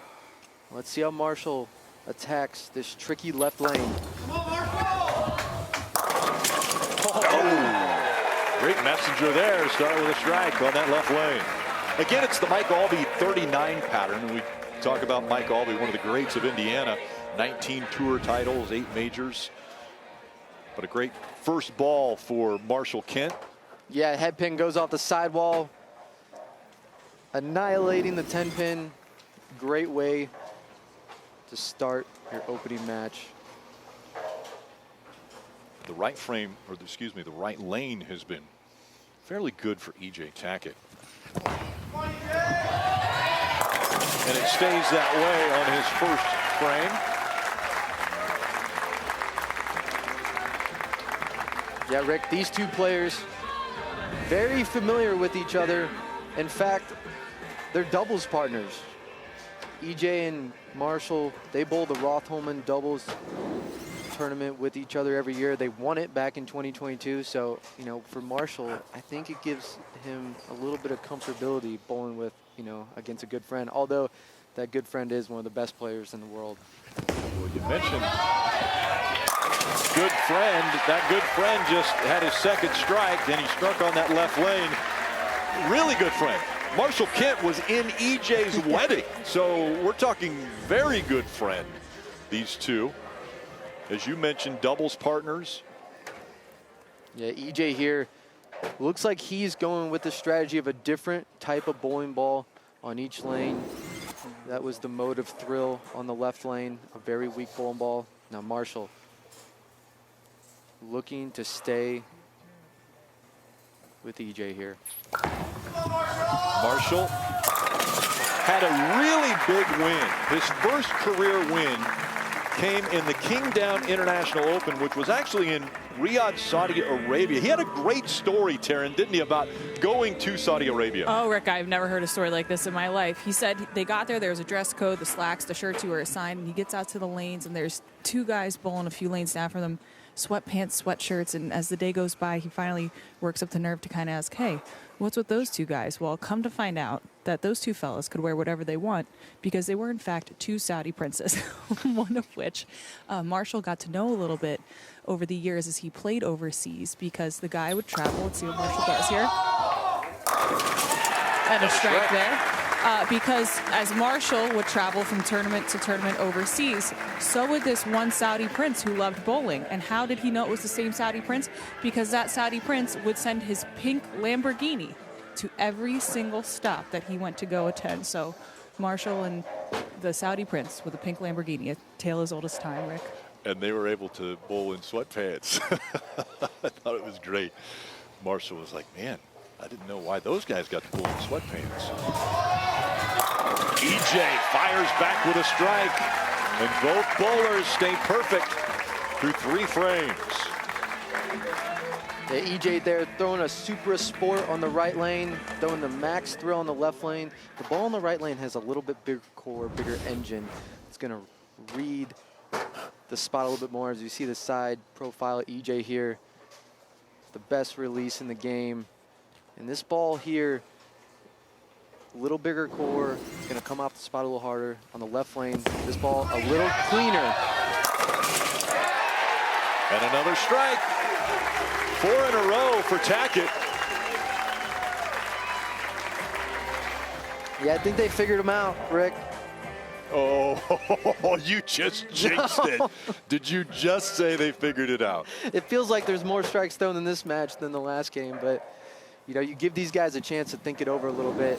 Let's see how Marshall attacks this tricky left lane. Oh, great messenger there. Started with a strike on that left lane. Again, it's the Mike Albee 39 pattern. And we talk about Mike Albee, one of the greats of Indiana. 19 tour titles, 8 majors. But a great first ball for Marshall Kent. Yeah, head pin goes off the sidewall, annihilating the 10 pin. Great way to start your opening match. The right frame, or excuse me, the right lane has been fairly good for E.J. Tackett. And it stays that way on his first frame. Yeah, Rick, these two players, very familiar with each other. In fact, they're doubles partners. EJ and Marshall, they bowl the Roth-Holman doubles tournament with each other every year. They won it back in 2022. So, you know, for Marshall, I think it gives him a little bit of comfortability bowling with, you know, against a good friend. Although that good friend is one of the best players in the world. Well, you mentioned good friend. That good friend just had his second strike, then he struck on that left lane. Really good friend. Marshall Kent was in EJ's wedding, so we're talking very good friend, these two. As you mentioned, doubles partners. Yeah, EJ here looks like he's going with the strategy of a different type of bowling ball on each lane. That was the mode of thrill on the left lane, a very weak bowling ball. Now Marshall looking to stay with EJ here. Marshall had a really big win. His first career win came in the Kingdown International Open, which was actually in Riyadh, Saudi Arabia. He had a great story, Taryn, didn't he, about going to Saudi Arabia? Oh, Rick, I've never heard a story like this in my life. He said they got there was a dress code, the slacks, the shirts you were assigned, and he gets out to the lanes, and there's 2 guys bowling a few lanes down from them, sweatpants, sweatshirts, and as the day goes by, he finally works up the nerve to kind of ask, hey, what's with those 2 guys? Well, come to find out that those 2 fellas could wear whatever they want because they were, in fact, 2 Saudi princes, one of which Marshall got to know a little bit over the years as he played overseas because the guy would travel. Let's see what Marshall does here. And a strike there. Because as Marshall would travel from tournament to tournament overseas, so would this one Saudi prince who loved bowling. And how did he know it was the same Saudi prince? Because that Saudi prince would send his pink Lamborghini to every single stop that he went to go attend. So Marshall and the Saudi Prince with a pink Lamborghini, a tale as old as time, Rick. And they were able to bowl in sweatpants. I thought it was great. Marshall was like, man, I didn't know why those guys got to bowl in sweatpants. EJ fires back with a strike. And both bowlers stay perfect through 3 frames. Yeah, EJ there throwing a Supra Sport on the right lane, throwing the Max Thrill on the left lane. The ball on the right lane has a little bit bigger core, bigger engine. It's going to read the spot a little bit more. As you see the side profile of EJ here, the best release in the game. And this ball here, a little bigger core, it's going to come off the spot a little harder. On the left lane, this ball a little cleaner. And another strike. 4 in a row for Tackett. Yeah, I think they figured him out, Rick. Oh, you just jinxed it. Did you just say they figured it out? It feels like there's more strikes thrown in this match than the last game, but you know, you give these guys a chance to think it over a little bit.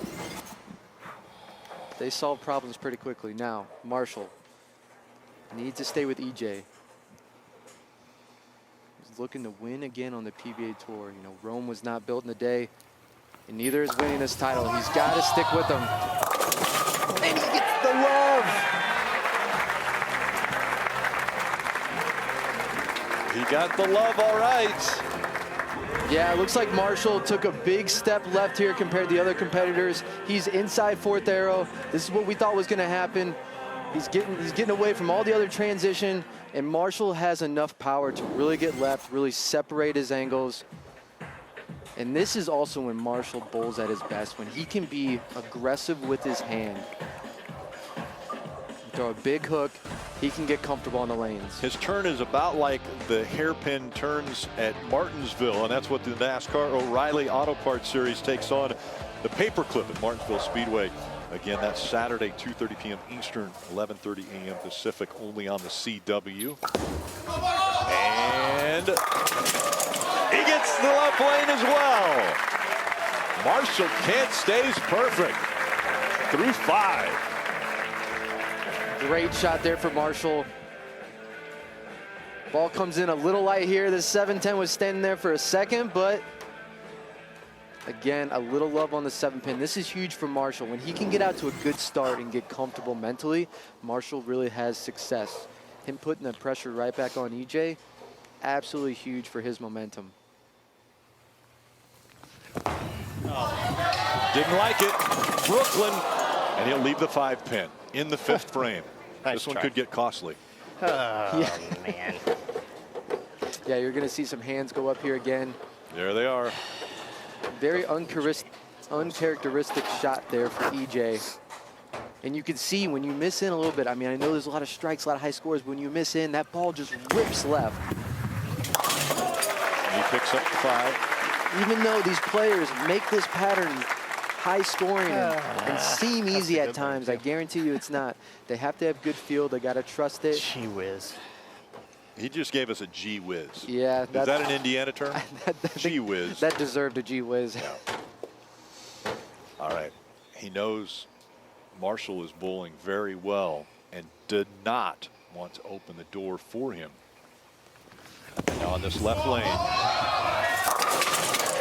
They solve problems pretty quickly. Now, Marshall needs to stay with EJ. He's looking to win again on the PBA Tour. You know, Rome was not built in a day, and neither is winning this title. He's got to stick with them. And he gets the love. He got the love, all right. Yeah, it looks like Marshall took a big step left here compared to the other competitors. He's inside 4th arrow. This is what we thought was going to happen. He's getting away from all the other transition, and Marshall has enough power to really get left, really separate his angles. And this is also when Marshall bowls at his best, when he can be aggressive with his hand. Throw a big hook, he can get comfortable on the lanes. His turn is about like the hairpin turns at Martinsville, and that's what the NASCAR O'Reilly Auto Parts Series takes on the paperclip at Martinsville Speedway. Again, that's Saturday, 2:30 p.m. Eastern, 11:30 a.m. Pacific, only on the CW. And he gets the left lane as well. Marshall Kent stays perfect through 5. Great shot there for Marshall. Ball comes in a little light here. The 710 was standing there for a second, but again, a little love on the 7-pin. This is huge for Marshall. When he can get out to a good start and get comfortable mentally, Marshall really has success. Him putting the pressure right back on EJ, absolutely huge for his momentum. Didn't like it. Brooklyn, and he'll leave the 5-pin in the 5th frame. Nice this one try. could get costly. Oh, Yeah. man. Yeah, you're going to see some hands go up here again. There they are. Very uncharacteristic shot there for EJ. And you can see when you miss in a little bit, I mean, I know there's a lot of strikes, a lot of high scores, but when you miss in, that ball just rips left. And he picks up the 5. Even though these players make this pattern high scoring and seem easy at times, I guarantee you it's not. They have to have good feel. They got to trust it. Gee whiz. He just gave us a gee whiz. Yeah. Is that an Indiana term? Gee whiz. That deserved a gee whiz. Yeah. All right. He knows Marshall is bowling very well and did not want to open the door for him. And now on this left lane,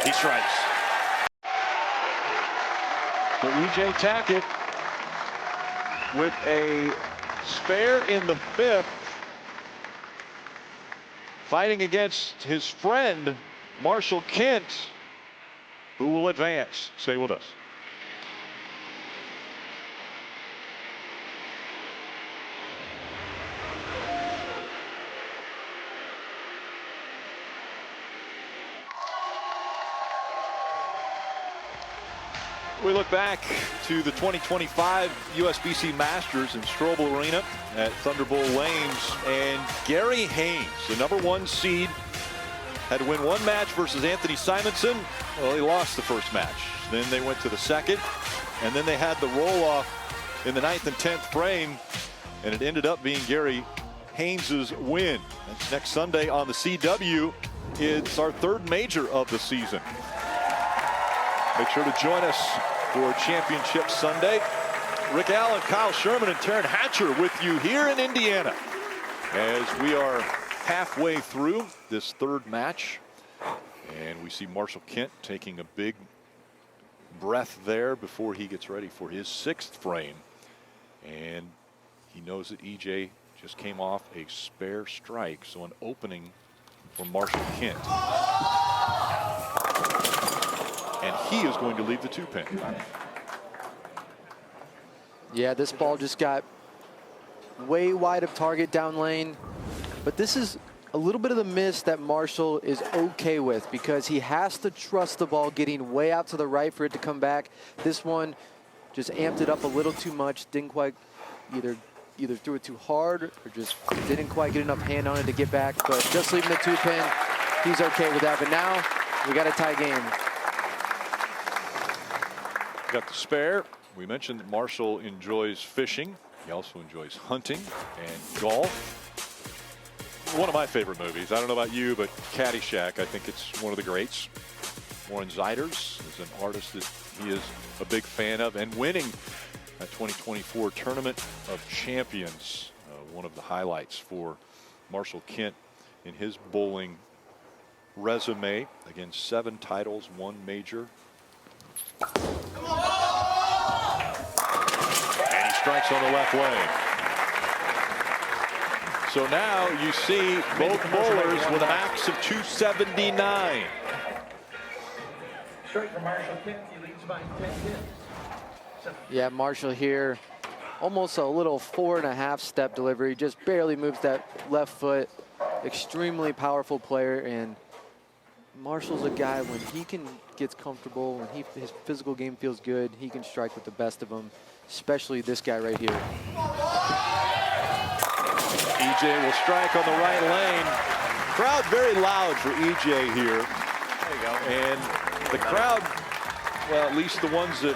he strikes. So EJ Tackett with a spare in the 5th, fighting against his friend Marshall Kent, who will advance. Stay with us. We look back to the 2025 USBC Masters in Strobel Arena at Thunderbolt Lanes, and Gary Haynes, the #1 seed, had to win 1 match versus Anthony Simonson. Well, he lost the first match. Then they went to the second, and then they had the roll-off in the 9th and 10th frame, and it ended up being Gary Haynes' win. That's next Sunday on the CW. It's our 3rd major of the season. Make sure to join us for Championship Sunday. Rick Allen, Kyle Sherman, and Taryn Hatcher with you here in Indiana as we are halfway through this third match. And we see Marshall Kent taking a big breath there before he gets ready for his sixth frame. And he knows that EJ just came off a spare strike, so an opening for Marshall Kent. And he is going to leave the 2-pin. Yeah, this ball just got way wide of target down lane. But this is a little bit of the miss that Marshall is okay with, because he has to trust the ball getting way out to the right for it to come back. This one just amped it up a little too much. Didn't quite either threw it too hard or just didn't quite get enough hand on it to get back. But just leaving the 2-pin, he's okay with that. But now we got a tie game. Got the spare. We mentioned that Marshall enjoys fishing. He also enjoys hunting and golf. One of my favorite movies. I don't know about you, but Caddyshack, I think it's one of the greats. Warren Zeiders is an artist that he is a big fan of, and winning that 2024 Tournament of Champions. One of the highlights for Marshall Kent in his bowling resume. Again, 7 titles, 1 major. And he strikes on the left lane. So now you see both bowlers with a max of 279. Straight for Marshall Kent, he leads by 10 hits. Yeah, Marshall here, almost a little 4.5 step delivery, just barely moves that left foot. Extremely powerful player, and Marshall's a guy when he gets comfortable, when his physical game feels good, he can strike with the best of them, especially this guy right here. EJ will strike on the right lane. Crowd very loud for EJ here. There you go. And the crowd, well, at least the ones that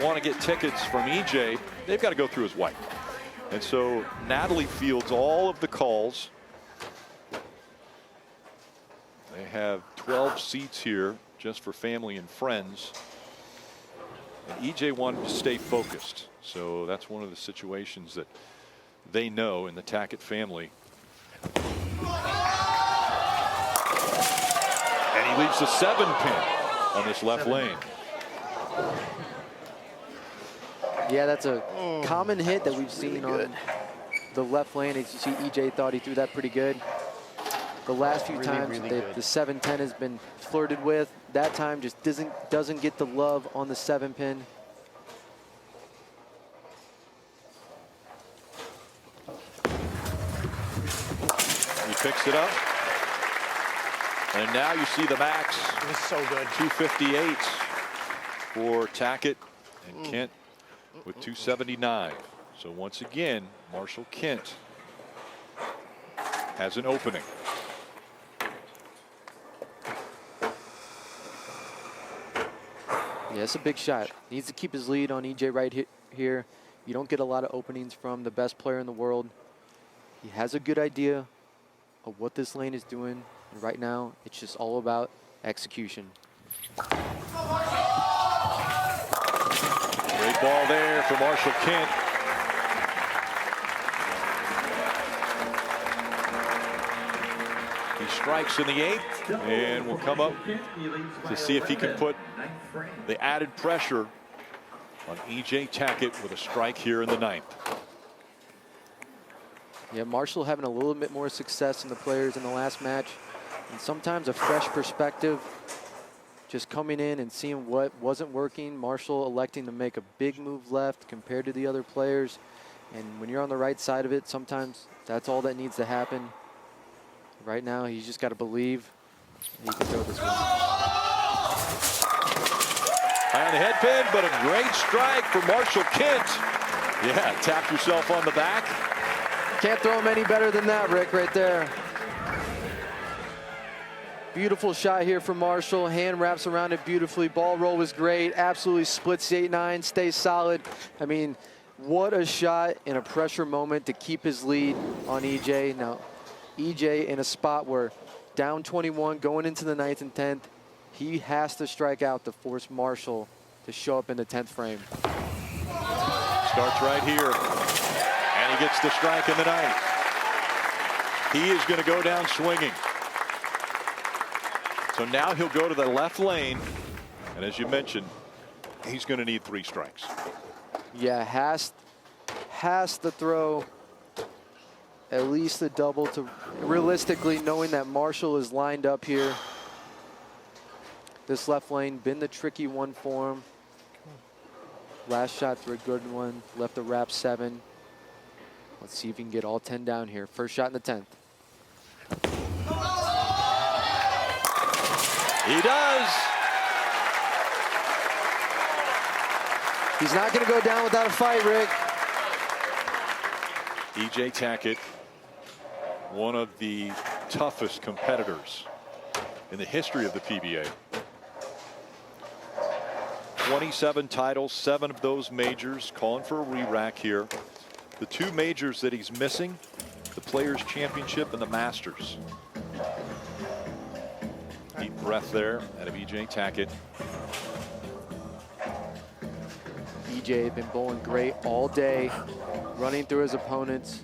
want to get tickets from EJ, they've got to go through his wife. And so Natalie fields all of the calls. They have 12 seats here just for family and friends. And EJ wanted to stay focused. So that's one of the situations that they know in the Tackett family. And he leaves the 7-pin on this left lane. Yeah, that's a common hit that we've seen on the left lane. As you see, EJ thought he threw that pretty good. The last few times the 7-10 has been flirted with. That time just doesn't get the love on the 7-pin. He picks it up. And now you see the max. It was so good. 258 for Tackett, and Kent with 279. So once again, Marshall Kent has an opening. Yeah, it's a big shot. Needs to keep his lead on EJ right here. You don't get a lot of openings from the best player in the world. He has a good idea of what this lane is doing. And right now, it's just all about execution. Great ball there for Marshall Kent. He strikes in the 8th and will come up to see if he can put the added pressure on EJ Tackett with a strike here in the 9th. Yeah, Marshall having a little bit more success than the players in the last match. And sometimes a fresh perspective, just coming in and seeing what wasn't working. Marshall electing to make a big move left compared to the other players. And when you're on the right side of it, sometimes that's all that needs to happen. Right now, he's just got to believe he can throw this one. High on the head pin, but a great strike for Marshall Kent. Yeah, tap yourself on the back. Can't throw him any better than that, Rick, right there. Beautiful shot here for Marshall. Hand wraps around it beautifully. Ball roll was great. Absolutely splits the 8-9, stays solid. I mean, what a shot in a pressure moment to keep his lead on EJ. Now, EJ in a spot where down 21 going into the 9th and 10th, He has to strike out to force Marshall to show up in the 10th frame. Starts right here, and he gets the strike in the 9th. He is going to go down swinging. So now he'll go to the left lane, and as you mentioned, he's going to need 3 strikes. Yeah, has to throw at least a double to realistically, knowing that Marshall is lined up here. This left lane been the tricky one for him. Last shot through a good one, left the wrap 7. Let's see if he can get all 10 down here. First shot in the 10th. He does. He's not going to go down without a fight, Rick. E.J. Tackett, one of the toughest competitors in the history of the PBA. 27 titles, 7 of those majors, calling for a re-rack here. The 2 majors that he's missing, the Players' Championship and the Masters. Deep breath there out of E.J. Tackett. E.J. had been bowling great all day, running through his opponents,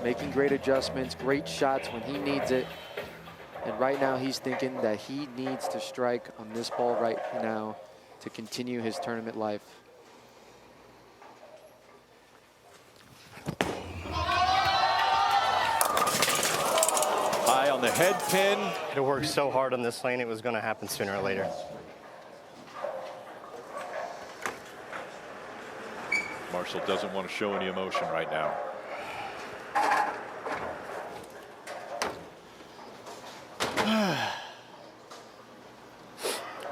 making great adjustments, great shots when he needs it. And right now he's thinking that he needs to strike on this ball right now to continue his tournament life. High on the head pin. It worked so hard on this lane, it was going to happen sooner or later. Marshall doesn't want to show any emotion right now.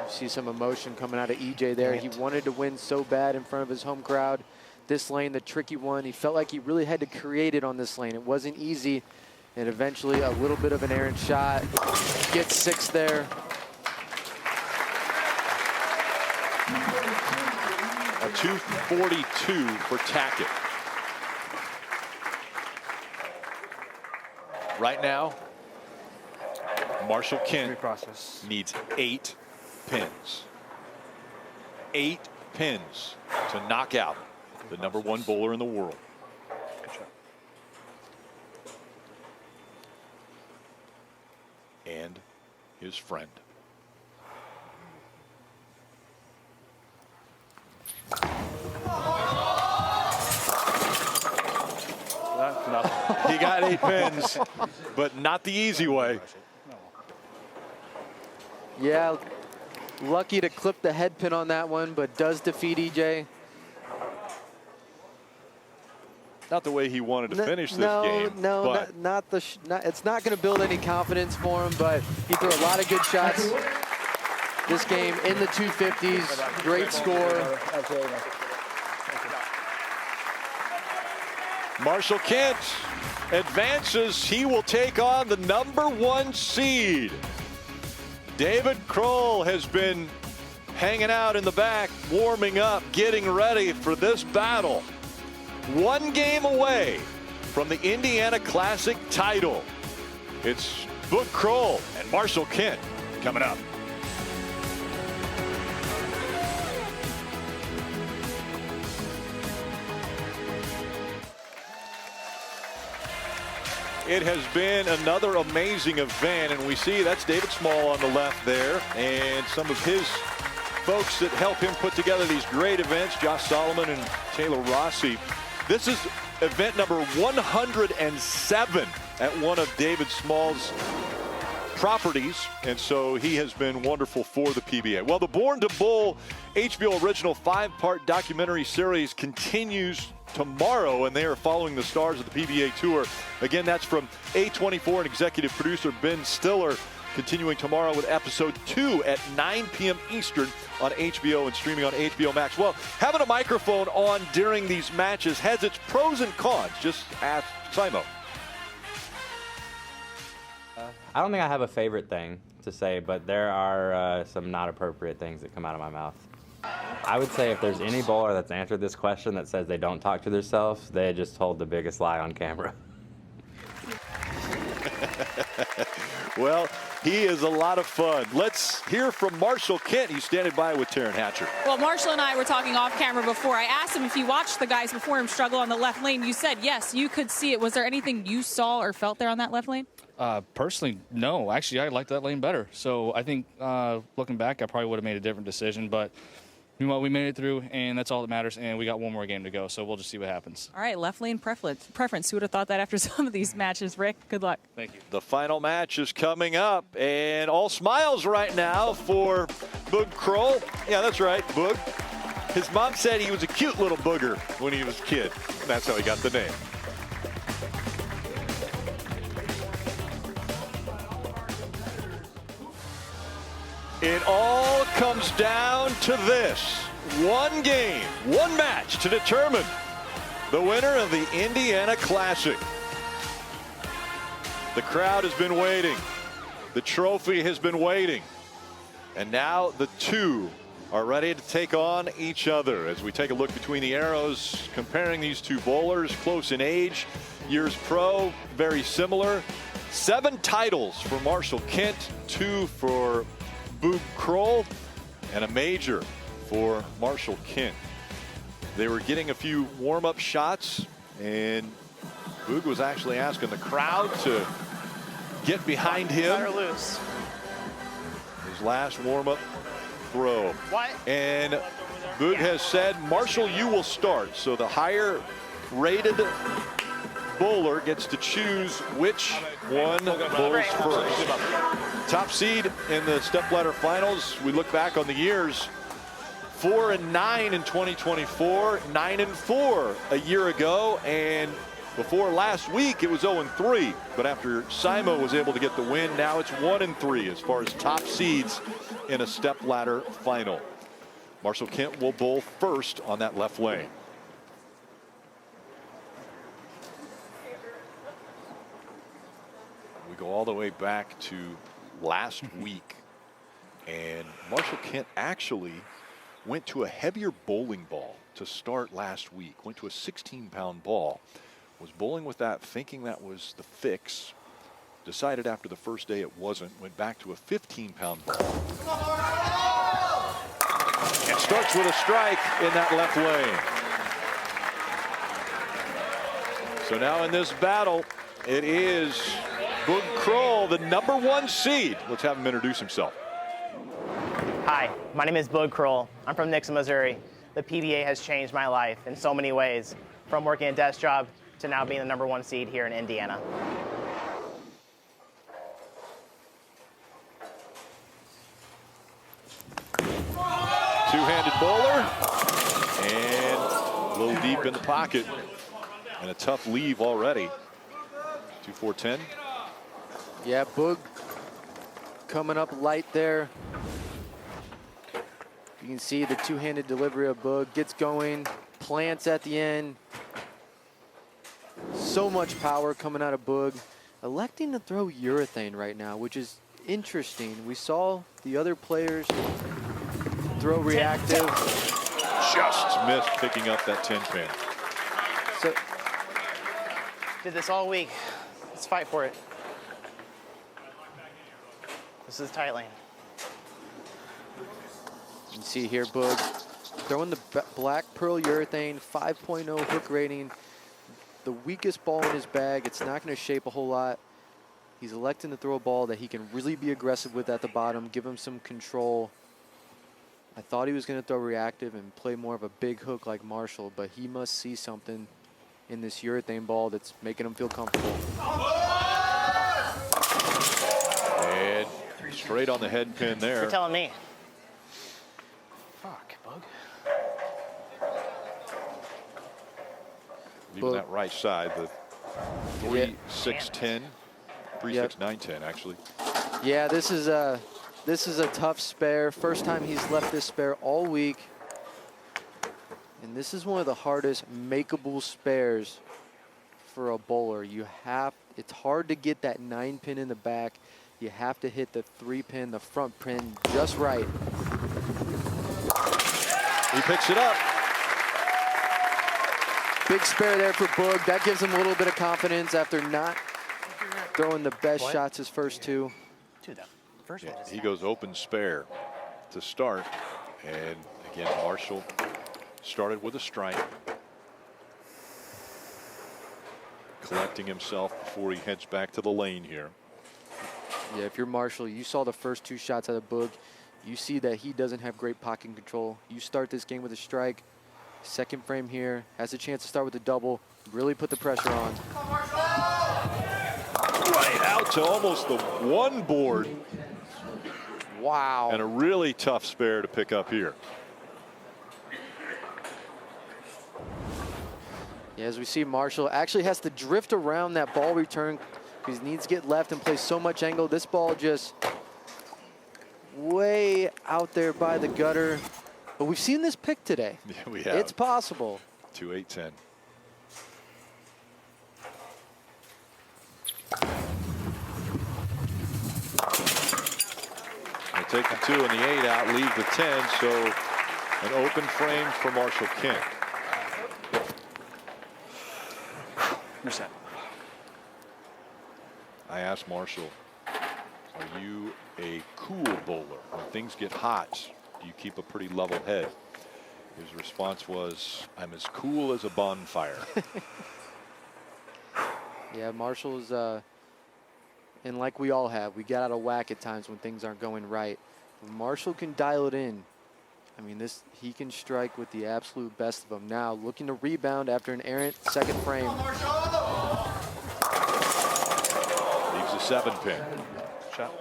See some emotion coming out of E.J. there. He wanted to win so bad in front of his home crowd. This lane, the tricky one, he felt like he really had to create it on this lane. It wasn't easy, and eventually a little bit of an errant shot. Gets 6 there. A 242 for Tackett. Right now, Marshall Kent needs 8 pins. 8 pins to knock out the #1 bowler in the world. And his friend. He got 8 pins, but not the easy way. Yeah, lucky to clip the head pin on that one, but does defeat E.J. Not the way he wanted to finish this game. No, it's not going to build any confidence for him, but he threw a lot of good shots this game in the 250s. Great score. Marshall Kent advances. He will take on the #1 seed. David Krol has been hanging out in the back, warming up, getting ready for this battle. 1 game away from the Indiana Classic title. It's Boog Krol and Marshall Kent coming up. It has been another amazing event, and we see that's David Small on the left there, and some of his folks that help him put together these great events, Josh Solomon and Taylor Rossi. This is event number 107 at one of David Small's properties, and so he has been wonderful for the PBA. Well, the Born to Bowl HBO original 5-part documentary series continues tomorrow, and they are following the stars of the PBA Tour. Again, that's from A24 and executive producer Ben Stiller, continuing tomorrow with episode 2 at 9 p.m. Eastern on HBO and streaming on HBO Max. Well, having a microphone on during these matches has its pros and cons. Just ask Simo. I don't think I have a favorite thing to say, but there are some not appropriate things that come out of my mouth. I would say if there's any bowler that's answered this question that says they don't talk to themselves, they just told the biggest lie on camera. Well, he is a lot of fun. Let's hear from Marshall Kent. He's standing by with Taryn Hatcher. Well, Marshall and I were talking off camera before. I asked him if he watched the guys before him struggle on the left lane. You said yes, you could see it. Was there anything you saw or felt there on that left lane? Personally, no. Actually, I liked that lane better. So I think looking back, I probably would have made a different decision. But meanwhile, we made it through, and that's all that matters. And we got one more game to go, so we'll just see what happens. All right, left lane preference. Who would have thought that after some of these matches, Rick? Good luck. Thank you. The final match is coming up, and all smiles right now for Boog Krol. Yeah, that's right, Boog. His mom said he was a cute little booger when he was a kid. That's how he got the name. It all comes down to this. One game, one match to determine the winner of the Indiana Classic. The crowd has been waiting. The trophy has been waiting. And now the two are ready to take on each other. As we take a look between the arrows, comparing these two bowlers, close in age, years pro, very similar. 7 titles for Marshall Kent, 2 for Boog Krol, and a major for Marshall Kent. They were getting a few warm-up shots, and Boog was actually asking the crowd to get behind him. Loose. His last warm-up throw. What? And Boog has said, Marshall, you will start. So the higher rated bowler gets to choose which one bowls first. Top seed in the Stepladder finals. We look back on the years. 4-9 in 2024, 9-4 a year ago, and before last week it was 0-3. But after Simo was able to get the win, now it's 1-3 as far as top seeds in a Stepladder final. Marshall Kent will bowl first on that left lane. We go all the way back to last week, and Marshall Kent actually went to a heavier bowling ball to start last week. Went to a 16-pound ball. Was bowling with that, thinking that was the fix. Decided after the first day it wasn't. Went back to a 15-pound ball. And starts with a strike in that left lane. So now in this battle, it is Boog Krol, the #1 seed. Let's have him introduce himself. Hi, my name is Boog Krol. I'm from Nixon, Missouri. The PBA has changed my life in so many ways, from working a desk job to now being the #1 seed here in Indiana. Two-handed bowler, and a little deep in the pocket, and a tough leave already. 2-4-10. Yeah, Boog coming up light there. You can see the two-handed delivery of Boog. Gets going, plants at the end. So much power coming out of Boog. Electing to throw urethane right now, which is interesting. We saw the other players throw reactive. Just missed picking up that 10-pin. So, Did this all week. Let's fight for it. This is tight lane. you can see here Boog throwing the black pearl urethane, 5.0 hook rating. The weakest ball in his bag. It's not going to shape a whole lot. He's electing to throw a ball that he can really be aggressive with at the bottom, give him some control. I thought he was going to throw reactive and play more of a big hook like Marshall, but he must see something in this urethane ball that's making him feel comfortable. And straight on the head pin there. You're telling me. Fuck, Boog. Leaving that right side, the 3-6-10, 3-6-9-10 actually. Yeah, this is a tough spare. First time he's left this spare all week. And this is one of the hardest makeable spares for a bowler. It's hard to get that 9-pin in the back. You have to hit the 3-pin, the front pin just right. He picks it up. Big spare there for Boog. That gives him a little bit of confidence after not throwing the best shots his first two. two, though. First one just he goes open spare to start. And again, Marshall started with a strike. Collecting himself before he heads back to the lane here. Yeah, if you're Marshall, you saw the first 2 shots out of Boog. You see that he doesn't have great pocket control. You start this game with a strike. Second frame here, has a chance to start with a double. Really put the pressure on. Right out to almost the 1 board. Wow. And a really tough spare to pick up here. Yeah, as we see, Marshall actually has to drift around that ball return because he needs to get left and play so much angle. This ball just way out there by the gutter. But we've seen this pick today. Yeah, we have. It's possible. 2-8-10. They take the 2 and the 8 out, leave the 10. So an open frame for Marshall Kent. Reset. I asked Marshall, are you a cool bowler? When things get hot, do you keep a pretty level head? His response was, I'm as cool as a bonfire. Yeah, Marshall's, and like we all have, we get out of whack at times when things aren't going right. When Marshall can dial it in. I mean, he can strike with the absolute best of them. Now looking to rebound after an errant second frame. Leaves a 7-pin. Shot.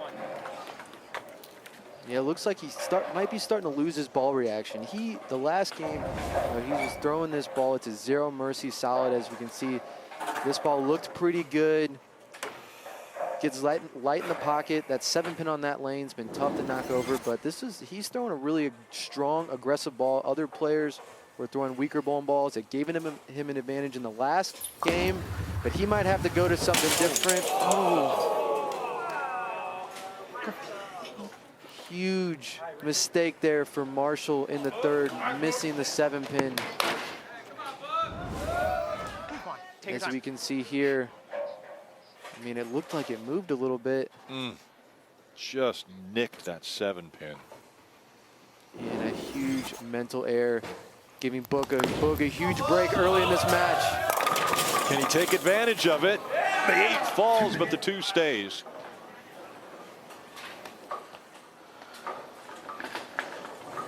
Yeah, it looks like he might be starting to lose his ball reaction. The last game, he was throwing this ball. It's a zero mercy solid, as we can see. This ball looked pretty good. Gets light in the pocket. That 7-pin on that lane's been tough to knock over, but he's throwing a really strong, aggressive ball. Other players were throwing weaker bowling balls. It gave him an advantage in the last game, but he might have to go to something different. Oh. Huge mistake there for Marshall in the third, missing the 7-pin. As we can see here, I mean, it looked like it moved a little bit. Just nicked that 7-pin. And a huge mental error, giving Boog a huge break early in this match. Can he take advantage of it? The 8 falls, but the 2 stays.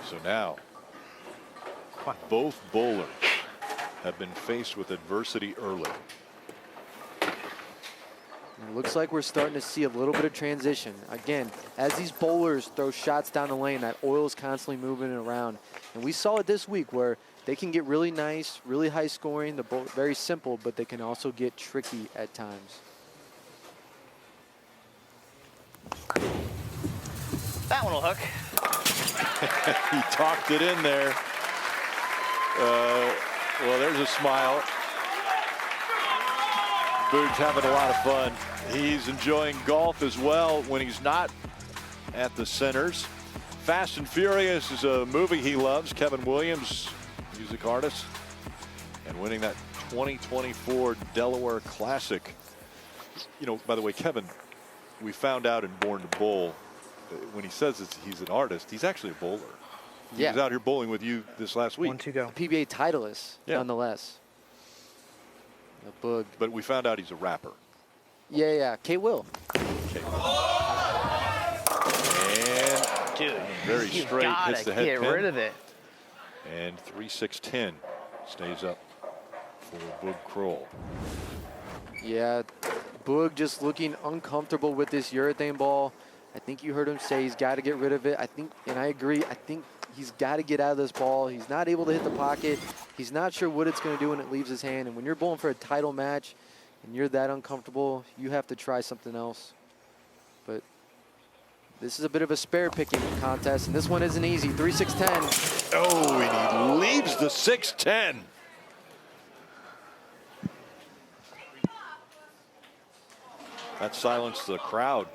So now, both bowlers have been faced with adversity early. It looks like we're starting to see a little bit of transition. Again, as these bowlers throw shots down the lane, that oil is constantly moving around. And we saw it this week where they can get really nice, really high scoring, very simple, but they can also get tricky at times. That one will hook. He talked it in there. Well, there's a smile. Boog's having a lot of fun. He's enjoying golf as well when he's not at the centers. Fast and Furious is a movie he loves. Kevin Williams, music artist, and winning that 2024 Delaware Classic. You know, by the way, Kevin, we found out in Born to Bowl, when he says he's an artist, he's actually a bowler. He was out here bowling with you this last week. 1 to go. PBA titleist, nonetheless. The Boog. But we found out he's a rapper. Yeah, K-Will. And dude, very straight, hits the head get pin. rid of it. And 3-6-10 stays up for Boog Krol. Yeah, Boog just looking uncomfortable with this urethane ball. I think you heard him say he's got to get rid of it. I think, and I agree, I think he's got to get out of this ball. He's not able to hit the pocket. He's not sure what it's going to do when it leaves his hand. And when you're bowling for a title match and you're that uncomfortable, you have to try something else. But this is a bit of a spare picking contest, and this one isn't easy. 3-6-10. Oh, and he leaves the 6-10. That silenced the crowd.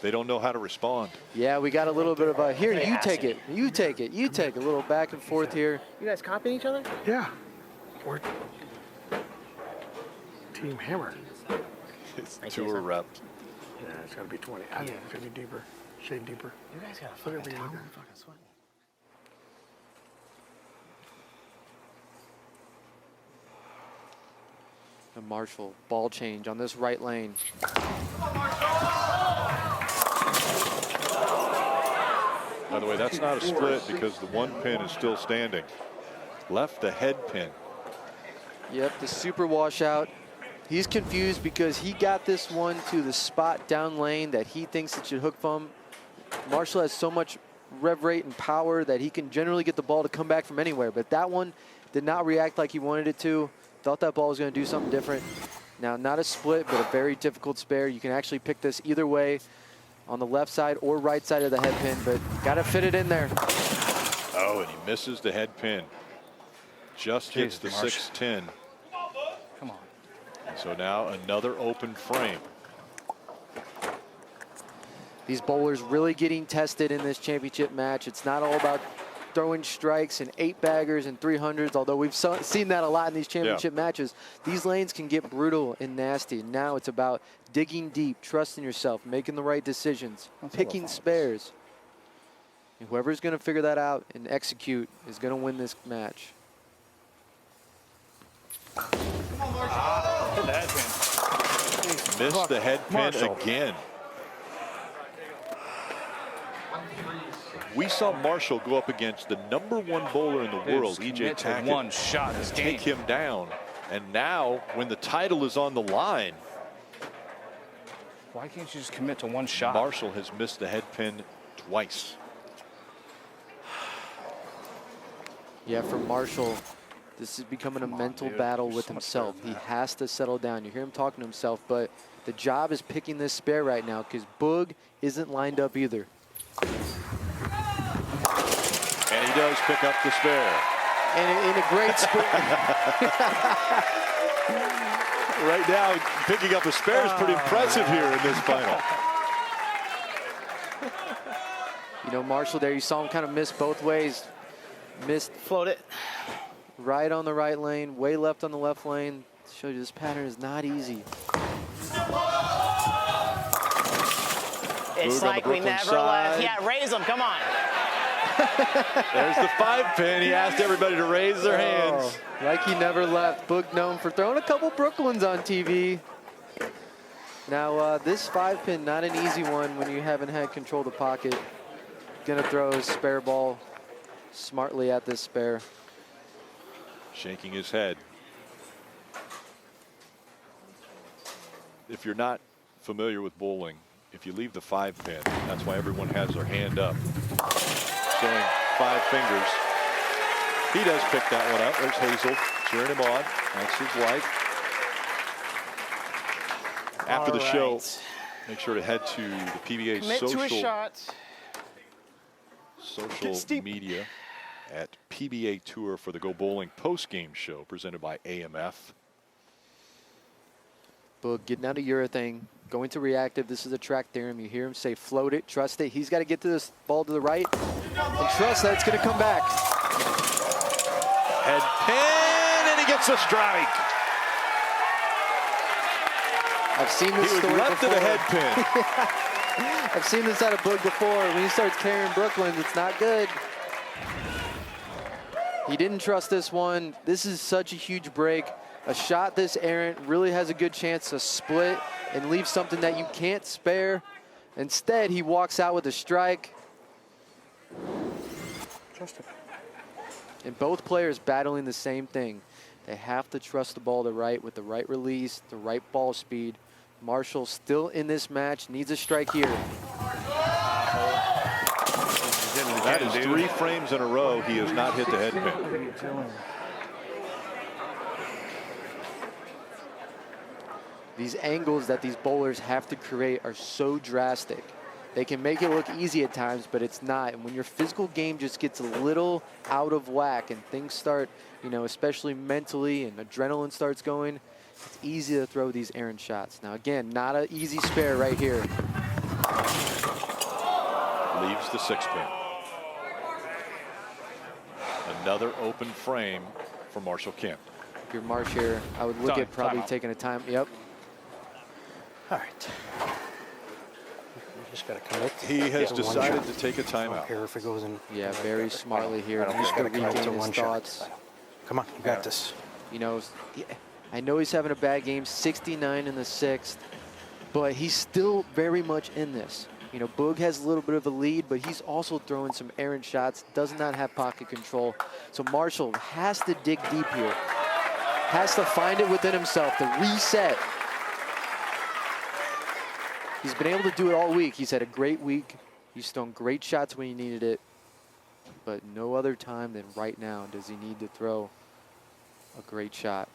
They don't know how to respond. Yeah, we got a little bit of a, here, you take it, you take it, you take it. A little back and forth here. You guys copying each other? Yeah. We're Team Hammer. It's tour rep. Yeah, it's got to be 20. I think it's going to be deeper. Shade deeper. You guys got Look at fucking me. towel. I'm fucking sweating. And Marshall, ball change on this right lane. By the way, that's not a split because the one pin is still standing. Left the head pin. Yep, the super washout. He's confused because he got this one to the spot down lane that he thinks it should hook from. Marshall has so much rev rate and power that he can generally get the ball to come back from anywhere, but that one did not react like he wanted it to. Thought that ball was going to do something different. Now, not a split, but a very difficult spare. You can actually pick this either way on the left side or right side of the head pin, but got to fit it in there. Oh, and he misses the head pin. Just hits the 610. Come on. And so now another open frame. These bowlers really getting tested in this championship match. It's not all about throwing strikes and 8-baggers and 300s, although we've seen that a lot in these championship matches. These lanes can get brutal and nasty. Now it's about digging deep, trusting yourself, making the right decisions, picking spares. And whoever's going to figure that out and execute is going to win this match. Missed the head pin again. We saw Marshall go up against the #1 bowler in the world, EJ Tackett. One shot this game. Take him down. And now, when the title is on the line, why can't you just commit to one shot? Marshall has missed the head pin twice. Yeah, for Marshall, this is becoming a mental battle with himself. He has to settle down. You hear him talking to himself, but the job is picking this spare right now because Boog isn't lined up either. And he does pick up the spare. And in a great spot. Right now, picking up a spare is pretty impressive here in this final. You know, Marshall there, you saw him kind of miss both ways. Missed. Float it. Right on the right lane, way left on the left lane. Shows you this pattern is not easy. It's like we never left. Yeah, raise them. Come on. There's the 5-pin. He asked everybody to raise their hands. Like he never left. Boog known for throwing a couple Brooklyns on TV. Now, this 5-pin, not an easy one when you haven't had control of the pocket. Gonna throw his spare ball smartly at this spare. Shaking his head. If you're not familiar with bowling, if you leave the 5-pin, that's why everyone has their hand up, showing 5 fingers. He does pick that one up. There's Hazel cheering him on. That's his wife. After the show, make sure to head to the PBA social media at PBA Tour for the Go Bowling post-game show presented by AMF. Boog getting out of urethane, going to reactive. This is a track theorem. You hear him say float it, trust it. He's got to get to this ball to the right and trust that it's going to come back. Head pin, and he gets a strike. I've seen this story left before. of the head pin. I've seen this out of Boog before. When he starts carrying Brooklyns, it's not good. He didn't trust this one. This is such a huge break. A shot this errant really has a good chance to split and leave something that you can't spare. Instead, he walks out with a strike. Trust him. And both players battling the same thing. They have to trust the ball to right with the right release, the right ball speed. Marshall still in this match, needs a strike here. That is 3 frames in a row. He has not hit the head pin. These angles that these bowlers have to create are so drastic. They can make it look easy at times, but it's not. And when your physical game just gets a little out of whack and things start, you know, especially mentally and adrenaline starts going, it's easy to throw these errant shots. Now, again, not an easy spare right here. Leaves the 6-pin. Another open frame for Marshall Kent. If you're Marsh here, I would look at probably taking a time. Yep. All right. just got to commit. He has to one decided shot. to take a I don't timeout. care if it goes in. Yeah, very smartly here. I He's got to going to commit to regain one his shot. thoughts. Come on, you got this. You know, I know he's having a bad game, 69 in the 6th, but he's still very much in this. You know, Boog has a little bit of a lead, but he's also throwing some errant shots, does not have pocket control. So Marshall has to dig deep here, has to find it within himself to reset. He's been able to do it all week. He's had a great week. He's thrown great shots when he needed it, but no other time than right now does he need to throw a great shot.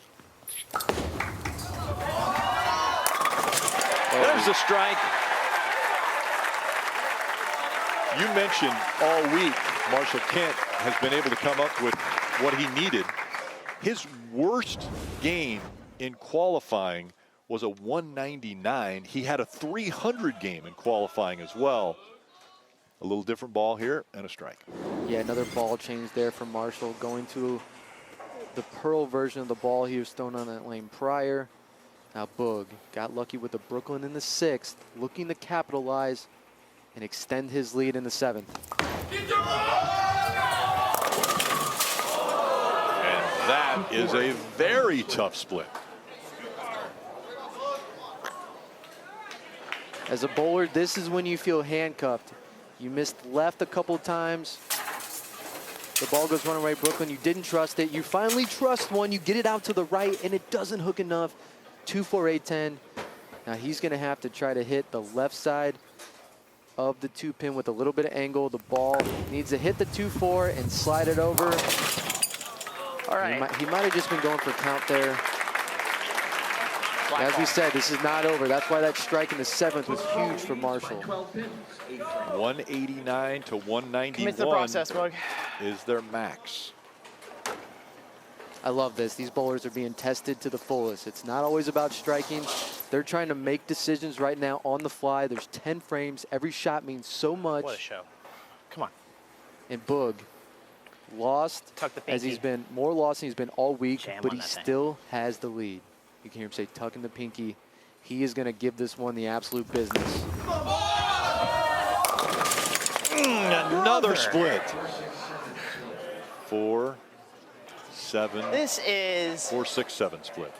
There's the strike. You mentioned all week Marshall Kent has been able to come up with what he needed. His worst game in qualifying was a 199. He had a 300 game in qualifying as well. A little different ball here and a strike. Yeah, another ball change there for Marshall, going to the Pearl version of the ball he was thrown on that lane prior. Now Boog got lucky with the Brooklyn in the 6th, looking to capitalize and extend his lead in the 7th. And that is a very tough split. As a bowler, this is when you feel handcuffed. You missed left a couple times. The ball goes one way, Brooklyn. You didn't trust it. You finally trust one. You get it out to the right, and it doesn't hook enough. 2-4-8-10. Now he's going to have to try to hit the left side of the 2-pin with a little bit of angle. The ball needs to hit the 2-4 and slide it over. All right. He might have just been going for count there. As we said, this is not over. That's why that strike in the 7th was huge for Marshall. 189 to 191 Commit to the process, Boog. is their max. I love this. These bowlers are being tested to the fullest. It's not always about striking. They're trying to make decisions right now on the fly. There's 10 frames. Every shot means so much. What a show. Come on. And Boog lost Tuck the as pinky. he's been more lost than he's been all week, Jam but on he that thing. still has the lead. You can hear him say tucking the pinky. He is going to give this one the absolute business. Another split. 4-7. This is 4-6-7 split.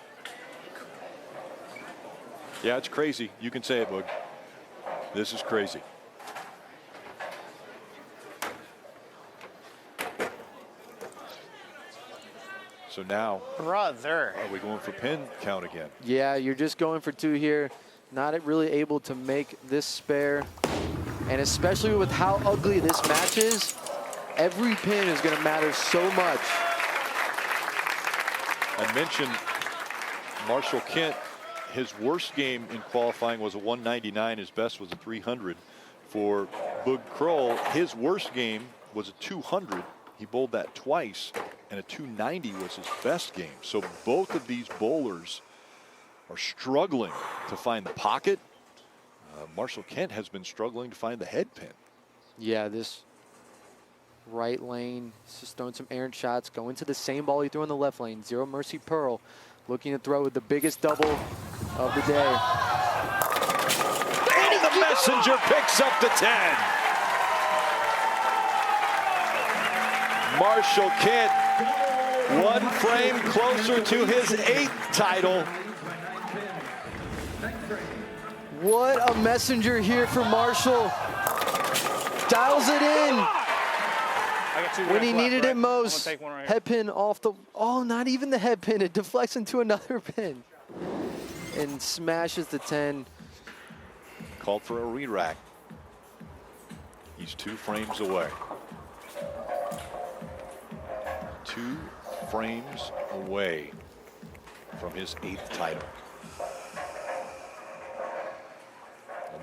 Yeah, it's crazy. You can say it, Boog. This is crazy. So now, brother. are we going for pin count again? Yeah, you're just going for 2 here. Not really able to make this spare. And especially with how ugly this match is, every pin is going to matter so much. I mentioned Marshall Kent, his worst game in qualifying was a 199. His best was a 300. For Boog Krol, his worst game was a 200. He bowled that twice, and a 290 was his best game. So both of these bowlers are struggling to find the pocket. Marshall Kent has been struggling to find the head pin. Yeah, this right lane, he's just throwing some errant shots, going to the same ball he threw in the left lane. Zero Mercy Pearl, looking to throw with the biggest double of the day. And the messenger picks up the 10. Marshall Kent, 1 frame closer to his 8th title. What a messenger here for Marshall. Dials it in. When he needed it most. Head pin off the, oh, not even the head pin. It deflects into another pin. And smashes the 10. Called for a re-rack. He's 2 frames away. 2 frames away from his 8th title.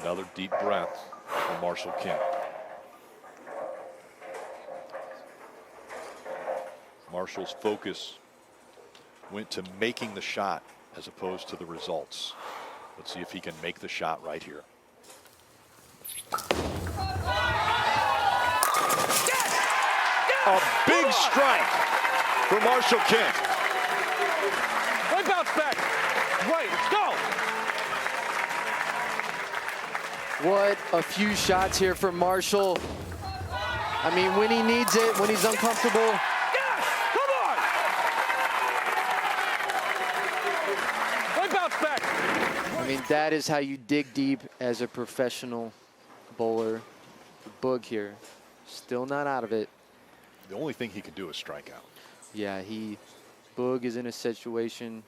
Another deep breath for Marshall Kent. Marshall's focus went to making the shot as opposed to the results. Let's see if he can make the shot right here. A big strike for Marshall Kent. Right bounce back. Right, let's go. What a few shots here for Marshall. I mean, when he needs it, when he's uncomfortable. Yes! Come on! Right bounce back. I mean, that is how you dig deep as a professional bowler. Boog here, still not out of it. The only thing he can do is strike out. Yeah, Boog is in a situation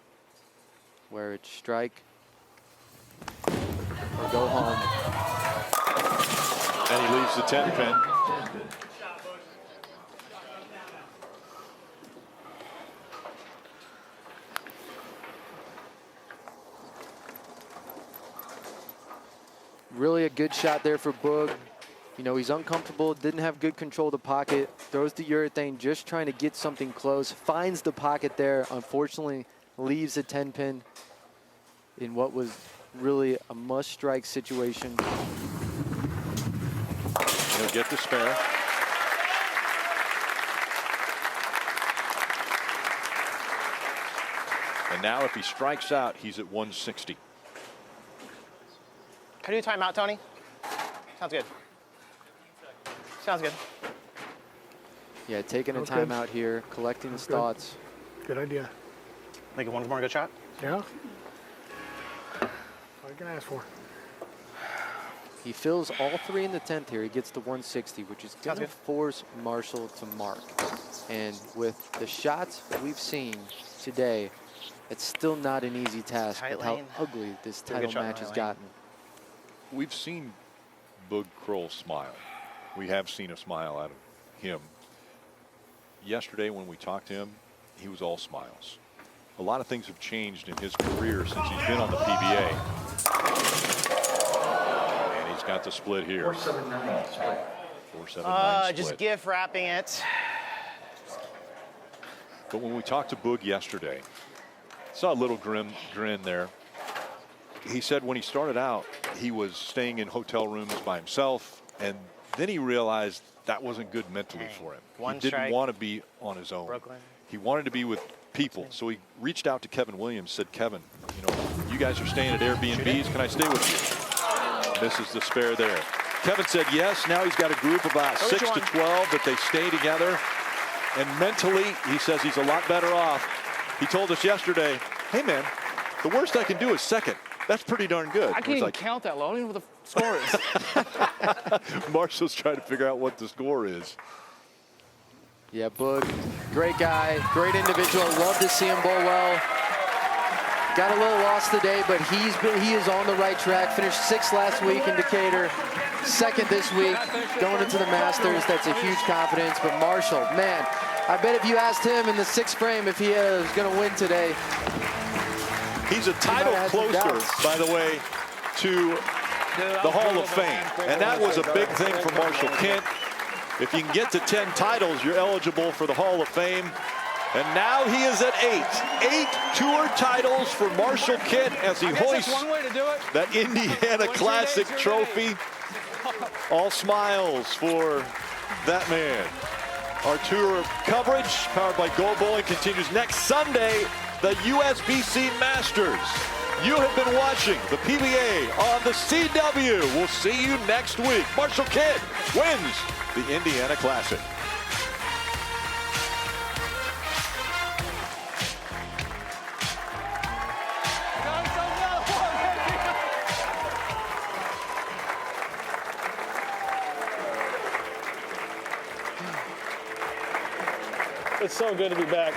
where it's strike or go home. And he leaves the 10 pin. Really a good shot there for Boog. You know, he's uncomfortable, didn't have good control of the pocket, throws the urethane, just trying to get something close, finds the pocket there, unfortunately leaves the 10 pin in what was really a must-strike situation. He'll get the spare. And now if he strikes out, he's at 160. Can I do a timeout, Tony? Sounds good. Sounds good. Yeah, taking a Okay. timeout here, collecting his thoughts. Good idea. Make it one more good shot? Yeah. What you can ask for. He fills all three in the 10th here. He gets to 160, which is going to force Marshall to mark. And with the shots we've seen today, it's still not an easy task with how ugly this title match has gotten. We've seen Boog Krol smile. We have seen a smile out of him. Yesterday when we talked to him, he was all smiles. A lot of things have changed in his career since he's been on the PBA. And he's got the split here. 479 split. 479 split. Just gift wrapping it. But when we talked to Boog yesterday, saw a little grin there. He said when he started out, he was staying in hotel rooms by himself, and then he realized that wasn't good mentally for him. One he didn't strike. want to be on his own. Brooklyn. He wanted to be with people. So he reached out to Kevin Williams, said, Kevin, you know, you guys are staying at Airbnbs. Can I stay with you? This is the spare there. Kevin said yes. Now he's got a group of about 6 to 12 that they stay together. And mentally, he says he's a lot better off. He told us yesterday, hey, man, the worst I can do is second. That's pretty darn good. I can't even count that low. I don't even know what the score is. Marshall's trying to figure out what the score is. Yeah, Boog, great guy, great individual. Love to see him bowl well. Got a little lost today, but he is on the right track. Finished 6th last week in Decatur, 2nd this week, going into the Masters. That's a huge confidence. But Marshall, man, I bet if you asked him in the 6th frame if he was going to win today. He's a title closer, by the way, to the Hall of Fame. And that was a big thing for Marshall Kent. If you can get to 10 titles, you're eligible for the Hall of Fame. And now he is at 8. 8 tour titles for Marshall Kent as he hoists that Indiana Classic trophy. All smiles for that man. Our tour coverage, powered by Gold Bowling, continues next Sunday. The USBC Masters. You have been watching the PBA on the CW. We'll see you next week. Marshall Kent wins the Indiana Classic. It's so good to be back.